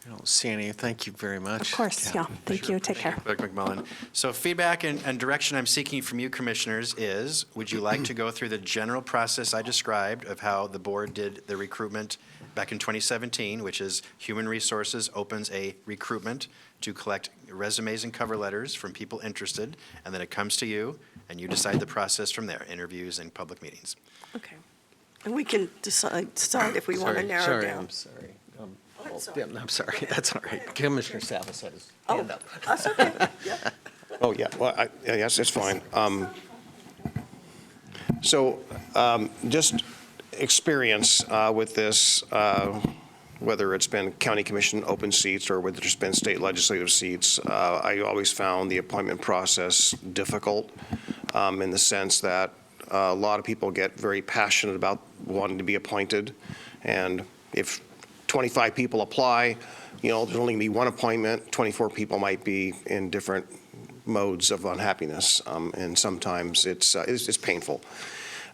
I don't see any. Thank you very much. Of course, yeah. Thank you. Take care. Clerk McMullen. So feedback and direction I'm seeking from you commissioners is, would you like to go through the general process I described of how the board did the recruitment back in 2017, which is Human Resources opens a recruitment to collect resumes and cover letters from people interested, and then it comes to you, and you decide the process from there, interviews and public meetings. Okay. And we can decide if we want to narrow down. I'm sorry. I'm sorry. I'm sorry. That's all right. Commissioner Savis had his hand up. That's okay, yeah. Oh, yeah, well, yes, it's fine. So just experience with this, whether it's been county commission open seats or whether it's been state legislative seats, I always found the appointment process difficult in the sense that a lot of people get very passionate about wanting to be appointed. And if 25 people apply, there's only going to be one appointment. 24 people might be in different modes of unhappiness, and sometimes it's painful.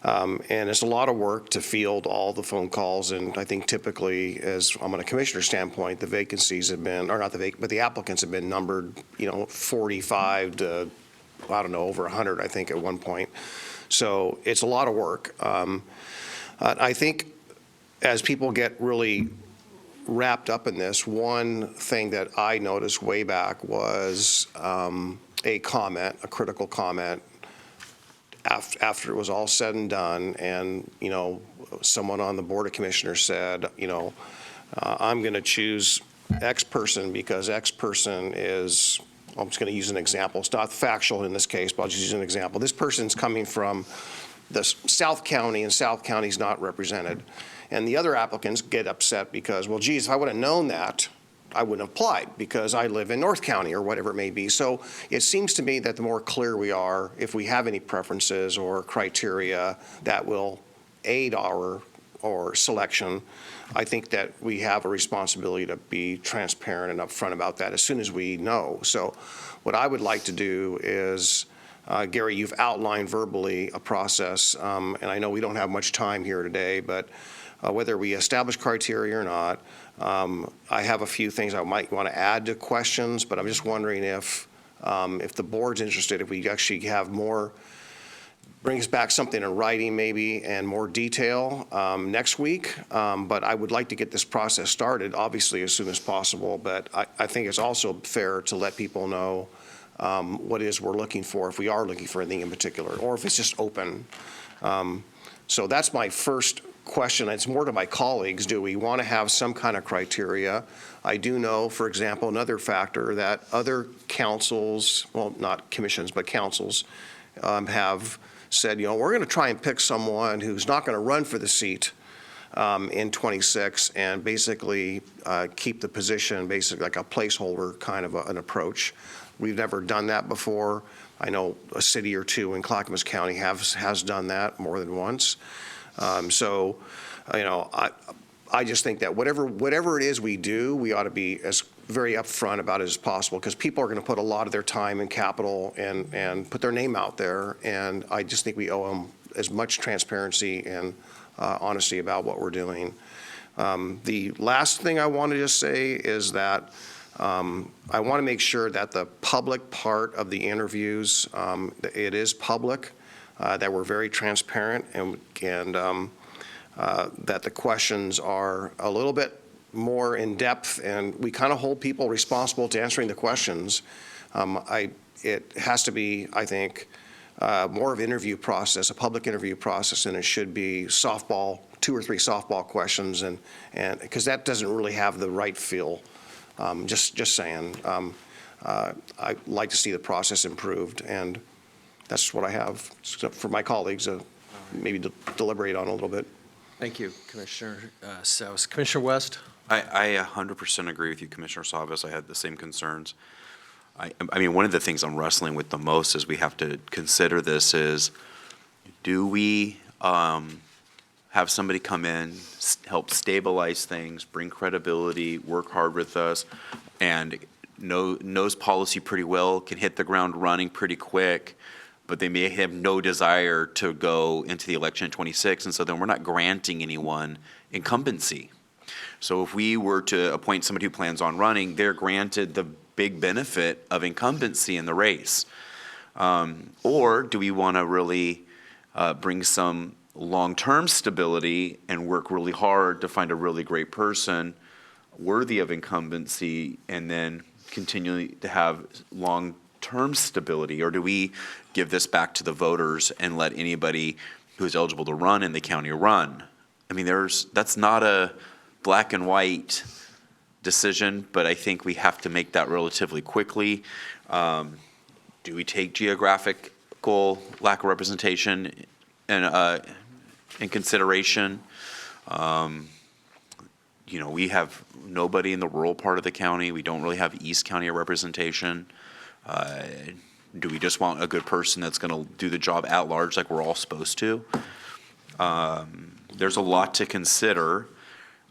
And it's a lot of work to field all the phone calls, and I think typically, as I'm on a commissioner standpoint, the vacancies have been, or not but the applicants have been numbered, 45 to, I don't know, over 100, I think, at one point. So it's a lot of work. I think as people get really wrapped up in this, one thing that I noticed way back was a critical comment after it was all said and done, and someone on the Board of Commissioners said, I'm going to choose X person because X person is, I'm just going to use an example. It's not factual in this case, but I'll just use an example. This person's coming from the South County, and South County's not represented. And the other applicants get upset because, well, geez, if I would have known that, I wouldn't have applied because I live in North County or whatever it may be. So it seems to me that the more clear we are, if we have any preferences or criteria that will aid our selection, I think that we have a responsibility to be transparent and upfront about that as soon as we know. So what I would like to do is, Gary, you've outlined verbally a process, and I know we don't have much time here today, but whether we establish criteria or not, I have a few things I might want to add to questions, but I'm just wondering if the board's interested, if we actually have more, brings back something in writing maybe and more detail next week. But I would like to get this process started, obviously, as soon as possible. But I think it's also fair to let people know what it is we're looking for, if we are looking for anything in particular, or if it's just open. So that's my first question. It's more to my colleagues. Do we want to have some kind of criteria? I do know, for example, another factor that other councils, well, not commissions, but councils, have said, we're going to try and pick someone who's not going to run for the seat in 26 and basically keep the position, basically like a placeholder kind of an approach. We've never done that before. I know a city or two in Clackamas County has done that more than once. So, I just think that whatever it is we do, we ought to be as very upfront about it as possible, because people are going to put a lot of their time and capital and put their name out there, and I just think we owe them as much transparency and honesty about what we're doing. The last thing I want to just say is that I want to make sure that the public part of the interviews, it is public, that we're very transparent, and that the questions are a little bit more in-depth, and we kind of hold people responsible to answering the questions. It has to be, I think, more of an interview process, a public interview process, and it should be softball, 2 or 3 softball questions, and because that doesn't really have the right feel. Just saying. I'd like to see the process improved, and that's what I have. So for my colleagues, maybe to deliberate on a little bit. Thank you, Commissioner Savis. Commissioner West? I 100% agree with you, Commissioner Savas. I had the same concerns. I mean, one of the things I'm wrestling with the most as we have to consider this is, do we have somebody come in, help stabilize things, bring credibility, work hard with us, and knows policy pretty well, can hit the ground running pretty quick, but they may have no desire to go into the election in 26, and so then we're not granting anyone incumbency. So if we were to appoint somebody who plans on running, they're granted the big benefit of incumbency in the race. Or do we want to really bring some long-term stability and work really hard to find a really great person worthy of incumbency and then continually to have long-term stability? Or do we give this back to the voters and let anybody who's eligible to run in the county run? I mean, that's not a black and white decision, but I think we have to make that relatively quickly. Do we take geographical lack of representation in consideration? You know, we have nobody in the rural part of the county. We don't really have East County representation. Do we just want a good person that's going to do the job at large like we're all supposed to? There's a lot to consider.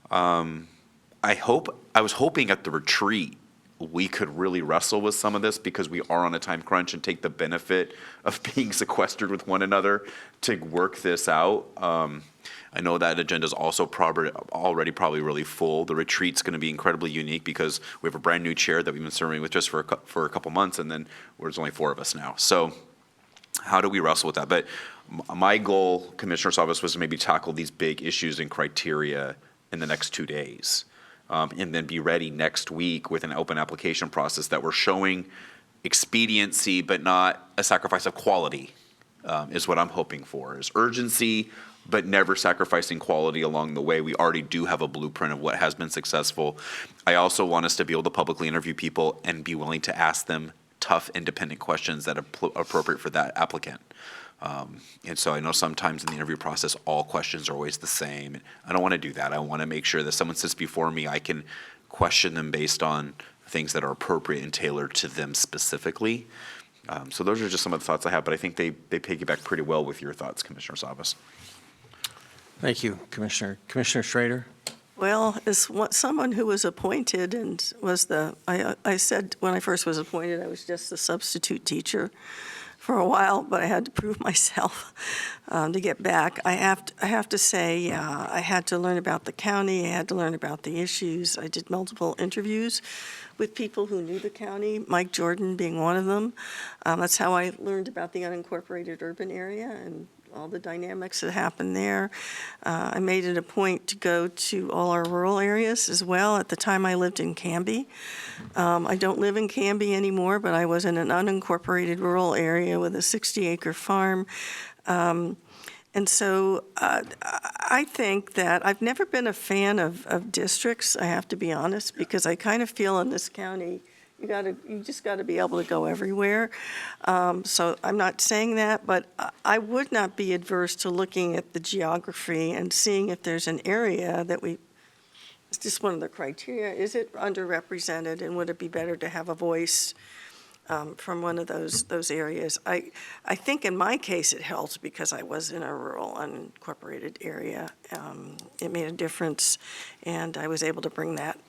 I was hoping at the retreat we could really wrestle with some of this because we are on a time crunch and take the benefit of being sequestered with one another to work this out. I know that agenda is also already probably really full. The retreat's going to be incredibly unique because we have a brand new chair that we've been serving with just for a couple months, and then there's only 4 of us now. So how do we wrestle with that? But my goal, Commissioner's office, was to maybe tackle these big issues and criteria in the next 2 days. And then be ready next week with an open application process that we're showing expediency but not a sacrifice of quality, is what I'm hoping for, is urgency but never sacrificing quality along the way. We already do have a blueprint of what has been successful. I also want us to be able to publicly interview people and be willing to ask them tough, independent questions that are appropriate for that applicant. And so I know sometimes in the interview process, all questions are always the same. I don't want to do that. I want to make sure that someone sits before me, I can question them based on things that are appropriate and tailored to them specifically. So those are just some of the thoughts I have, but I think they piggyback pretty well with your thoughts, Commissioner Savas. Thank you, Commissioner. Commissioner Schrader? Well, as someone who was appointed and I said when I first was appointed, I was just a substitute teacher for a while, but I had to prove myself to get back. I have to say, yeah, I had to learn about the county. I had to learn about the issues. I did multiple interviews with people who knew the county, Mike Jordan being one of them. That's how I learned about the unincorporated urban area and all the dynamics that happen there. I made it a point to go to all our rural areas as well. At the time, I lived in Canby. I don't live in Canby anymore, but I was in an unincorporated rural area with a 60-acre farm. And so I think that I've never been a fan of districts, I have to be honest, because I kind of feel in this county, you just got to be able to go everywhere. So I'm not saying that, but I would not be adverse to looking at the geography and seeing if there's an area that it's just one of the criteria. Is it underrepresented, and would it be better to have a voice from one of those areas? I think in my case it helped because I was in a rural unincorporated area. It made a difference, and I was able to bring that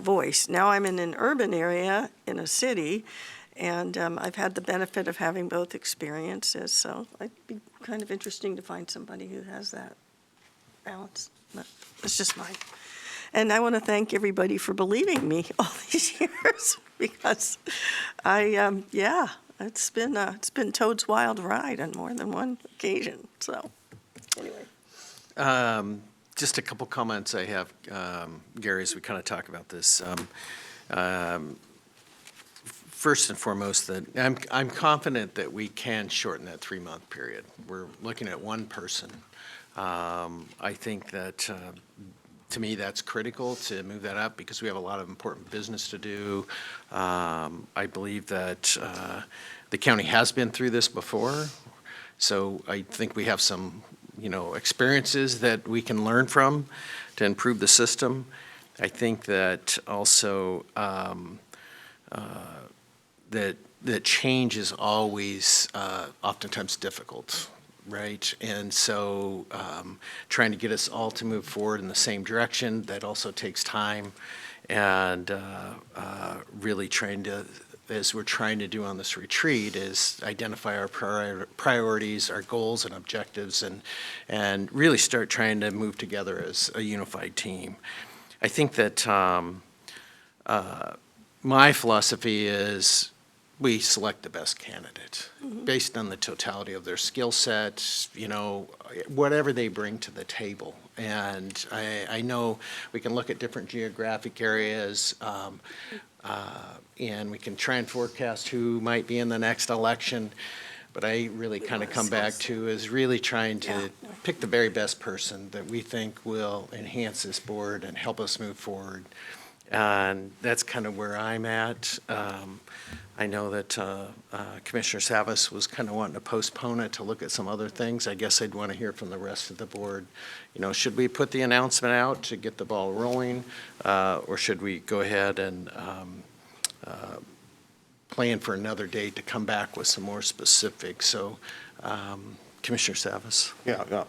voice. Now I'm in an urban area in a city, and I've had the benefit of having both experiences, so it'd be kind of interesting to find somebody who has that balance. But it's just mine. And I want to thank everybody for believing me all these years because it's been Toad's Wild Ride on more than one occasion. So anyway, Just a couple comments I have, Gary, as we kind of talk about this. First and foremost, that I'm confident that we can shorten that 3-month period. We're looking at one person. I think that, to me, that's critical to move that up because we have a lot of important business to do. I believe that the county has been through this before, so I think we have some, experiences that we can learn from to improve the system. I think that also that change is always oftentimes difficult, right? And so trying to get us all to move forward in the same direction, that also takes time. And really trying to, as we're trying to do on this retreat, is identify our priorities, our goals and objectives, and really start trying to move together as a unified team. I think that my philosophy is we select the best candidate based on the totality of their skill set, whatever they bring to the table. And I know we can look at different geographic areas, and we can try and forecast who might be in the next election. But I really kind of come back to is really trying to pick the very best person that we think will enhance this board and help us move forward. And that's kind of where I'm at. I know that Commissioner Savas was kind of wanting to postpone it to look at some other things. I guess I'd want to hear from the rest of the board. Should we put the announcement out to get the ball rolling, or should we go ahead and plan for another date to come back with some more specifics? So, Commissioner Savas. Yeah,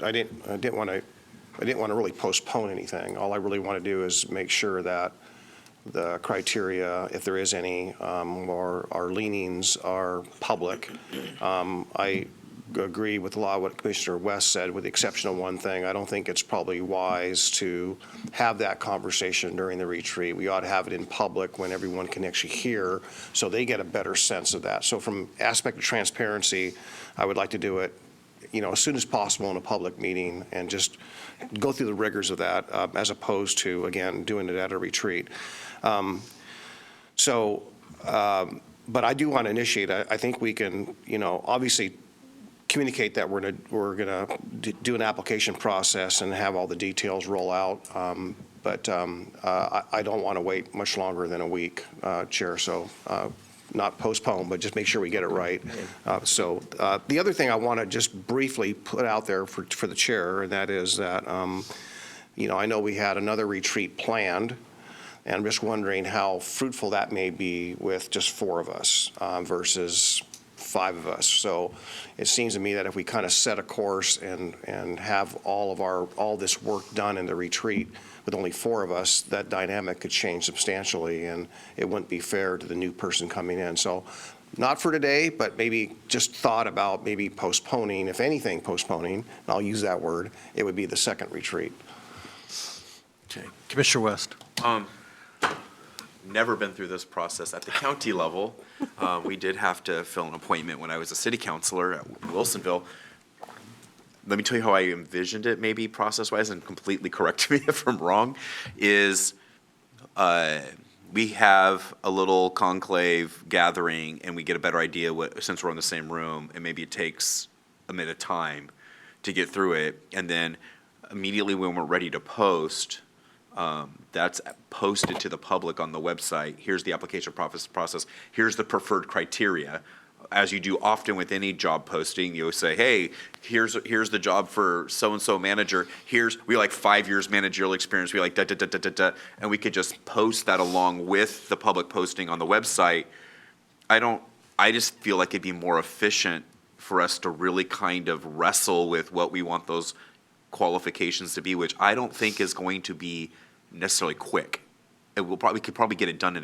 I didn't want to really postpone anything. All I really want to do is make sure that the criteria, if there is any, or our leanings are public. I agree with a lot of what Commissioner West said, with the exception of one thing. I don't think it's probably wise to have that conversation during the retreat. We ought to have it in public when everyone can actually hear, so they get a better sense of that. So from aspect of transparency, I would like to do it as soon as possible in a public meeting and just go through the rigors of that, as opposed to, again, doing it at a retreat. But I do want to initiate. I think we can, obviously communicate that we're gonna do an application process and have all the details roll out. But I don't want to wait much longer than a week, Chair. So not postpone, but just make sure we get it right. The other thing I want to just briefly put out there for the chair, and that is that, I know we had another retreat planned, and I'm just wondering how fruitful that may be with just 4 of us versus 5 of us. So it seems to me that if we kind of set a course and have all this work done in the retreat with only 4 of us, that dynamic could change substantially, and it wouldn't be fair to the new person coming in. So not for today, but maybe just thought about maybe postponing, if anything postponing, and I'll use that word, it would be the second retreat. Okay. Commissioner West. Never been through this process at the county level. We did have to fill an appointment when I was a city councilor at Wilsonville. Let me tell you how I envisioned it, maybe process-wise, and completely correct me if I'm wrong, is we have a little conclave gathering and we get a better idea since we're in the same room, and maybe it takes a minute of time to get through it. And then immediately when we're ready to post, that's posted to the public on the website. Here's the application process. Here's the preferred criteria. As you do often with any job posting, you say, hey, here's the job for so-and-so manager. We like 5 years managerial experience. We like da-da-da-da-da-da. And we could just post that along with the public posting on the website. I just feel like it'd be more efficient for us to really kind of wrestle with what we want those qualifications to be, which I don't think is going to be necessarily quick. We could probably get it done,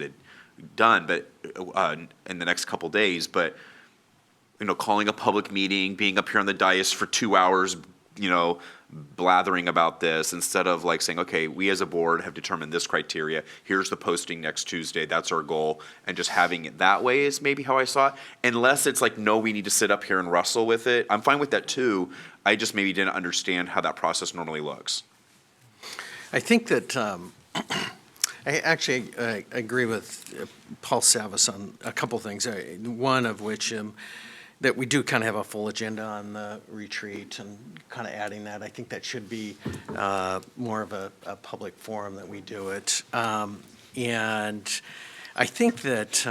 but in the next couple days. But calling a public meeting, being up here on the dais for 2 hours, blathering about this, instead of like saying, okay, we as a board have determined this criteria, here's the posting next Tuesday, that's our goal, and just having it that way is maybe how I saw it. Unless it's like, no, we need to sit up here and wrestle with it. I'm fine with that too. I just maybe didn't understand how that process normally looks. I think that, I actually agree with Paul Savas on a couple things. One of which, that we do kind of have a full agenda on the retreat and kind of adding that. I think that should be more of a public forum that we do it. And I think that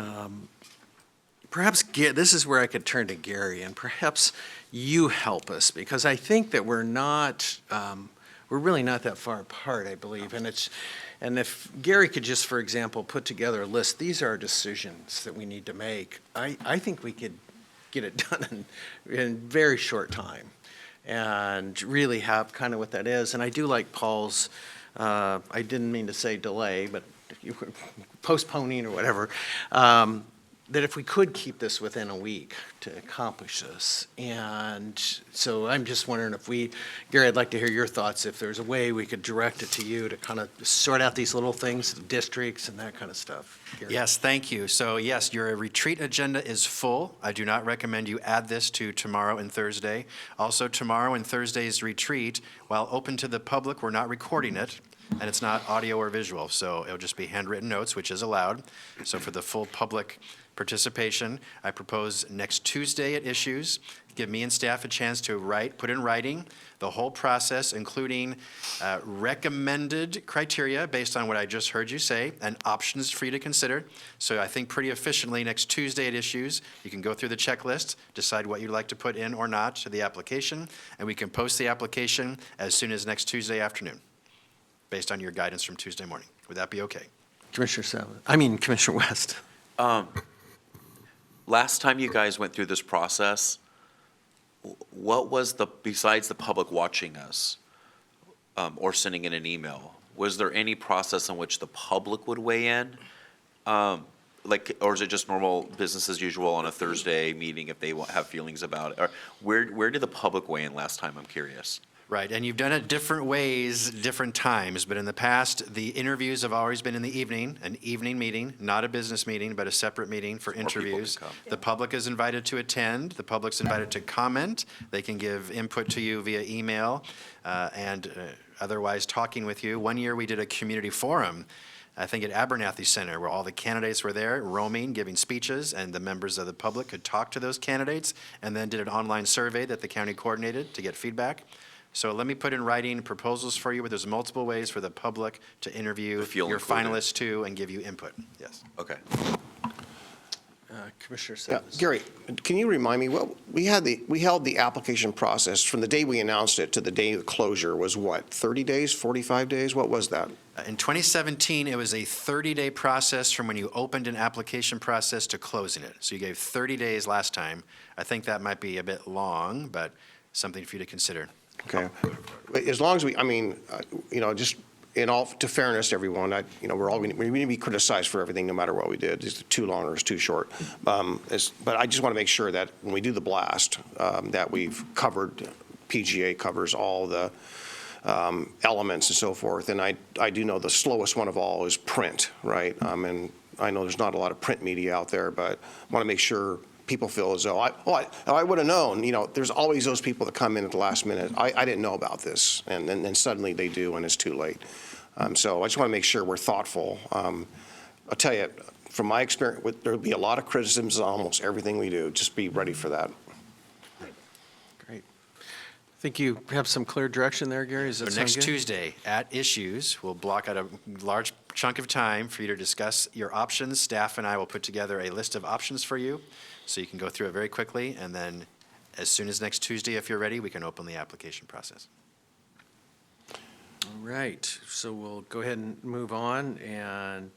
perhaps, this is where I could turn to Gary, and perhaps you help us, because I think that we're really not that far apart, I believe. And if Gary could just, for example, put together a list, these are decisions that we need to make, I think we could get it done in very short time and really have kind of what that is. And I do like Paul's, I didn't mean to say delay, but postponing or whatever, that if we could keep this within a week to accomplish this. And so I'm just wondering if Gary, I'd like to hear your thoughts, if there's a way we could direct it to you to kind of sort out these little things, districts and that kind of stuff. Gary? Yes, thank you. So yes, your retreat agenda is full. I do not recommend you add this to tomorrow and Thursday. Also, tomorrow and Thursday's retreat, while open to the public, we're not recording it, and it's not audio or visual, so it'll just be handwritten notes, which is allowed. So for the full public participation, I propose next Tuesday at Issues, give me and staff a chance to put in writing the whole process, including recommended criteria based on what I just heard you say, and options for you to consider. So I think pretty efficiently next Tuesday at Issues, you can go through the checklist, decide what you'd like to put in or not to the application, and we can post the application as soon as next Tuesday afternoon, based on your guidance from Tuesday morning. Would that be okay? Commissioner West. Last time you guys went through this process, what was besides the public watching us or sending in an email, was there any process in which the public would weigh in? Or is it just normal business as usual on a Thursday meeting if they have feelings about it? Or where did the public weigh in last time? I'm curious. Right, and you've done it different ways, different times, but in the past, the interviews have always been in the evening, an evening meeting, not a business meeting, but a separate meeting for More people can interviews. come. The public is invited to attend, the public's invited to comment, they can give input to you via email, and otherwise talking with you. One year, we did a community forum, I think at Abernathy Center, where all the candidates were there, roaming, giving speeches, and the members of the public could talk to those candidates, and then did an online survey that the county coordinated to get feedback. So let me put in writing proposals for you, but there's multiple ways for the public to interview feel your included. finalists too and give you input. Yes. Okay. Commissioner Yeah, Savas. Gary, can you remind me, we held the application process from the day we announced it to the day of closure was what, 30 days, 45 days? What was that? In 2017, it was a 30-day process from when you opened an application process to closing it. So you gave 30 days last time. I think that might be a bit long, but something for you to consider. Okay. As long as just in all, to fairness to everyone, we need to be criticized for everything, no matter what we did. Is it too long or is it too short? But I just want to make sure that when we do the blast, that we've covered, PGA covers all the elements and so forth. And I do know the slowest one of all is print, right? And I know there's not a lot of print media out there, but I want to make sure people feel as though, I would have known. There's always those people that come in at the last minute. I didn't know about this, and then suddenly they do, and it's too late. So I just want to make sure we're thoughtful. I'll tell you, from my experience, there'll be a lot of criticisms on almost everything we do. Just be ready for that. Great. I think you have some clear direction there, Gary. Does that So sound next good? Tuesday at Issues, we'll block out a large chunk of time for you to discuss your options. Staff and I will put together a list of options for you, so you can go through it very quickly, and then as soon as next Tuesday, if you're ready, we can open the application process. All right, so we'll go ahead and move on, and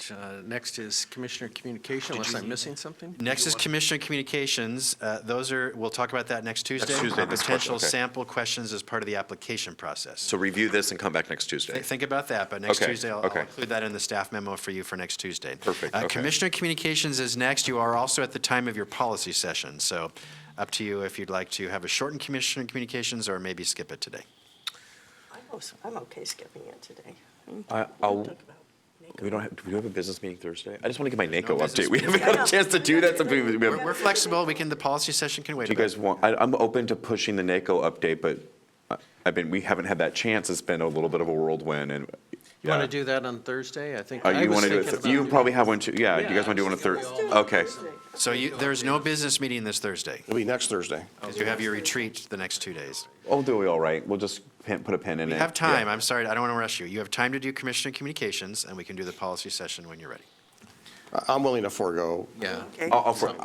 next is Commissioner Communication, unless I'm missing something? Next is Commissioner Communications. We'll talk about that next Tuesday. Tuesday, this Potential question, okay. sample questions as part of the application process. So review this and come back next Tuesday. Think about that, but next Okay, Tuesday, I'll okay. include that in the staff memo for you for next Tuesday. Perfect, okay. Commissioner Communications is next. You are also at the time of your policy session, so up to you if you'd like to have a shortened Commissioner Communications or maybe skip it today. Oh, so I'm okay skipping it today. I'll, Talk about NACO. do we have a business meeting Thursday? I just want to get my NACO no business update. We haven't got a chance to do that. We're flexible, the policy session can wait. Do you guys want, I'm open to pushing the NACO update, but we haven't had that chance. It's been a little bit of a whirlwind and. You want to do that on Thursday? I think. Oh, I you was want to do thinking it, about you it. probably have one too. Yeah, you guys want to do one on Thursday? Okay. So there's no business meeting this Thursday, It'll be next Thursday. because you have your retreat the next 2 days. We'll do it all right. We'll just put a pin in it. We have time, Yeah. I'm sorry, I don't want to rush you. You have time to do commissioner communications, and we can do the policy session when you're ready. I'm willing to forego. Yeah. Okay. I'll forego.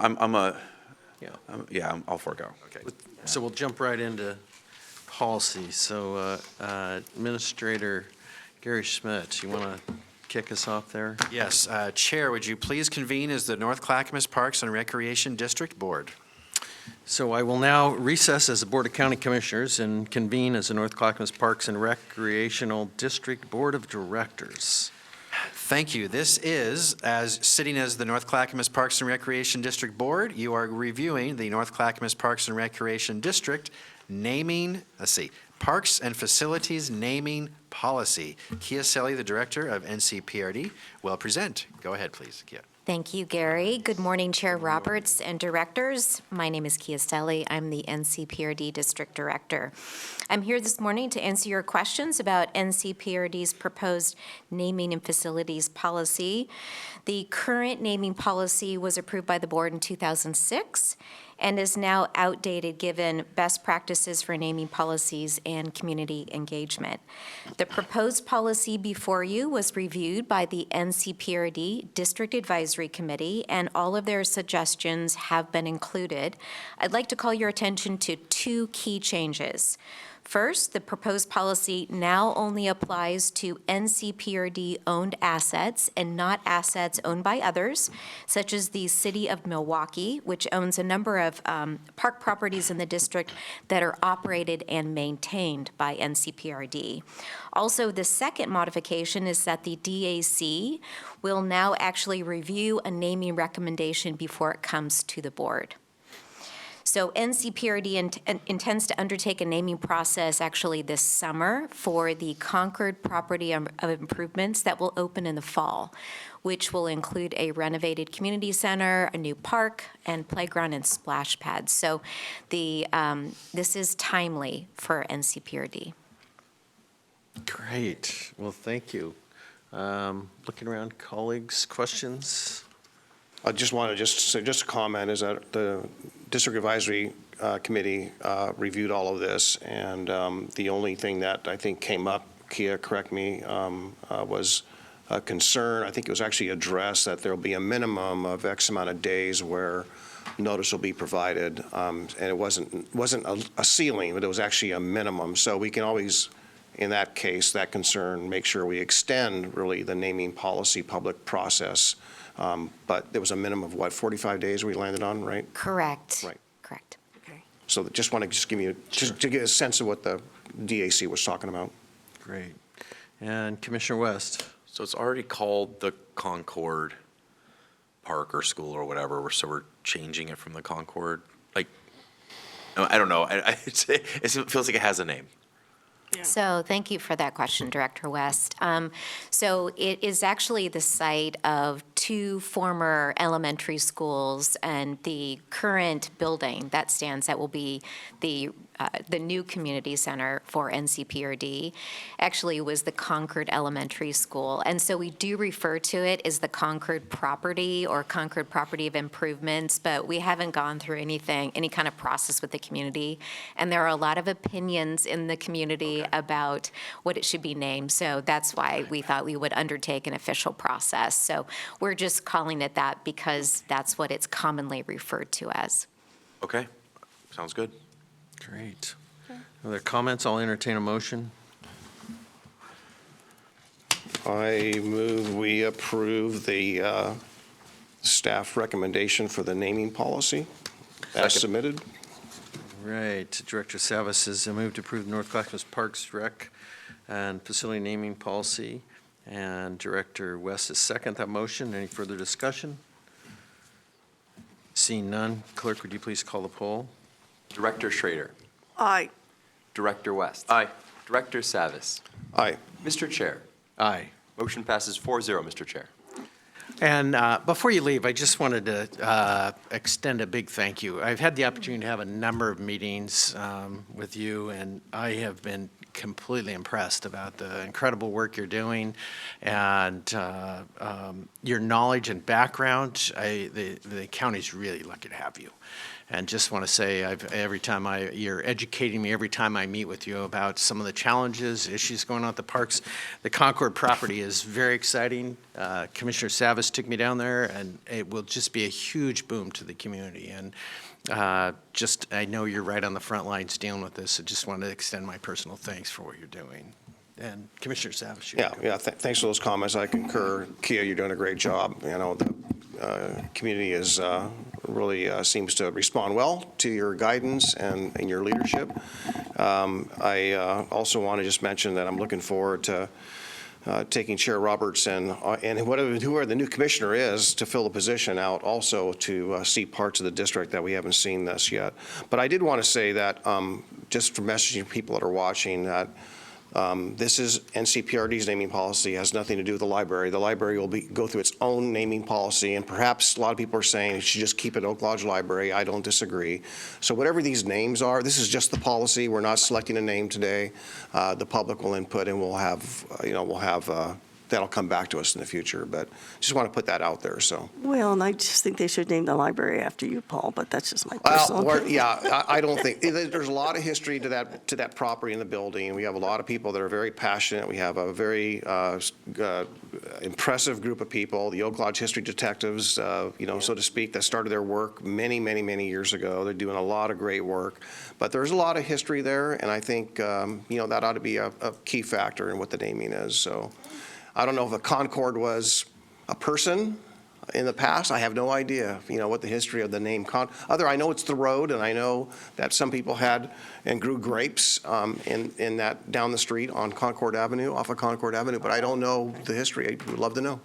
Okay. So we'll jump right into policy. So Administrator Gary Schmidt, you want to kick us off there? Yes, Chair, would you please convene as the North Clackamas Parks and Recreation District Board? So I will now recess as the Board of County Commissioners and convene as the North Clackamas Parks and Recreational District Board of Directors. Thank you. This is, as sitting as the North Clackamas Parks and Recreation District Board, you are reviewing the North Clackamas Parks and Recreation District Parks and Facilities Naming Policy. Kia Selly, the Director of NCPRD, will present. Go ahead, please, Kia. Thank you, Gary. Good morning, Chair Roberts and directors. My name is Kia Stelly. I'm the NCPRD District Director. I'm here this morning to answer your questions about NCPRD's proposed naming and facilities policy. The current naming policy was approved by the board in 2006 and is now outdated given best practices for naming policies and community engagement. The proposed policy before you was reviewed by the NCPRD District Advisory Committee, and all of their suggestions have been included. I'd like to call your attention to two key changes. First, the proposed policy now only applies to NCPRD-owned assets and not assets owned by others, such as the City of Milwaukee, which owns a number of park properties in the district that are operated and maintained by NCPRD. Also, the second modification is that the DAC will now actually review a naming recommendation before it comes to the board. So NCPRD intends to undertake a naming process actually this summer for the Concord property of improvements that will open in the fall, which will include a renovated community center, a new park, and playground and splash pads. So this is timely for NCPRD. Great. Well, thank you. Looking around, colleagues, questions? I just want to say, just a comment is that the District Advisory Committee reviewed all of this, and the only thing that I think came up, Kia, correct me, was a concern. I think it was actually addressed that there'll be a minimum of X amount of days where notice will be provided, and it wasn't a ceiling, but it was actually a minimum. So we can always, in that case, that concern, make sure we extend really the naming policy public process. But there was a minimum of, 45 days we landed on, right? Correct. Right. Correct. Okay. So just want to give you, just to get a sense of what the DAC was talking about. Great. And Commissioner West? So it's already called the Concord Park or School or whatever, so we're changing it from the Concord, I don't know, it feels like it has a name. So thank you for that question, Director West. So it is actually the site of two former elementary schools, and the current building that stands that will be the new community center for NCPRD actually was the Concord Elementary School. And so we do refer to it as the Concord property or Concord property of improvements, but we haven't gone through any kind of process with the community. And there are a lot of opinions in the community about what it should be named. So that's why we thought we would undertake an official process. So we're just calling it that because that's what it's commonly referred to as. Okay, sounds good. Great. Other comments? I'll entertain a motion. I move we approve the staff recommendation for the naming policy as Second. submitted. Right. Director Savas has moved to approve the North Clackamas Parks Rec and Facility Naming Policy, and Director West has seconded that motion. Any further discussion? Seeing none, Clerk, would you please call the poll? Director Schrader. Aye. Director West. Aye. Director Savas. Aye. Mr. Chair. Aye. Motion passes 4-0, Mr. Chair. And before you leave, I just wanted to extend a big thank you. I've had the opportunity to have a number of meetings with you, and I have been completely impressed about the incredible work you're doing and your knowledge and background. The county's really lucky to have you. And just want to say, you're educating me every time I meet with you about some of the challenges, issues going on at the parks. The Concord property is very exciting. Commissioner Savas took me down there, and it will just be a huge boom to the community. And I know you're right on the front lines dealing with this, so just wanted to extend my personal thanks for what you're doing. And Commissioner Savas. Thanks for those comments. I concur. Kia, you're doing a great job. You know, the community is really seems to respond well to your guidance and your leadership. I also want to just mention that I'm looking forward to taking Chair Roberts and whoever the new commissioner is to fill the position out also to see parts of the district that we haven't seen this yet. But I did want to say that just for messaging people that are watching that this is NCPRD's naming policy. It has nothing to do with the library. The library will go through its own naming policy, and perhaps a lot of people are saying it should just keep it Oak Lodge Library. I don't disagree. So whatever these names are, this is just the policy. We're not selecting a name today. The public will input, and we'll have that'll come back to us in the future. But just want to put that out there. So. Well, and I just think they should name the library after you, Paul, but that's just my personal opinion. I don't think, there's a lot of history to that property and the building, and we have a lot of people that are very passionate. We have a very impressive group of people, the Oak Lodge History Detectives, so to speak, that started their work many, many, many years ago. They're doing a lot of great work, but there's a lot of history there, and I think, that ought to be a key factor in what the naming is, so. I don't know if a Concord was a person in the past. I have no idea, what the history of the name I know it's the road, and I know that some people had and grew grapes in that down the street on Concord Avenue, off of Concord Avenue, but I don't know the history. I would love to know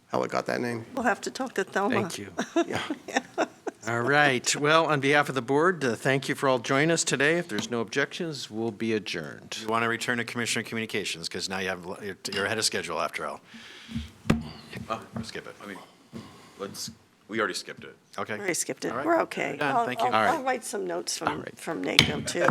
how it got that name. We'll have to talk to Thelma. Thank you. Yeah. All right. Well, on behalf of the board, thank you for all joining us today. If there's no objections, we'll be adjourned. You want to return to Commissioner Communications, because now you're ahead of schedule after all. Skip it. We already skipped it. Okay. I skipped it. All right. We're okay. We're done. Thank you. All right. I'll write some notes from NACO, too.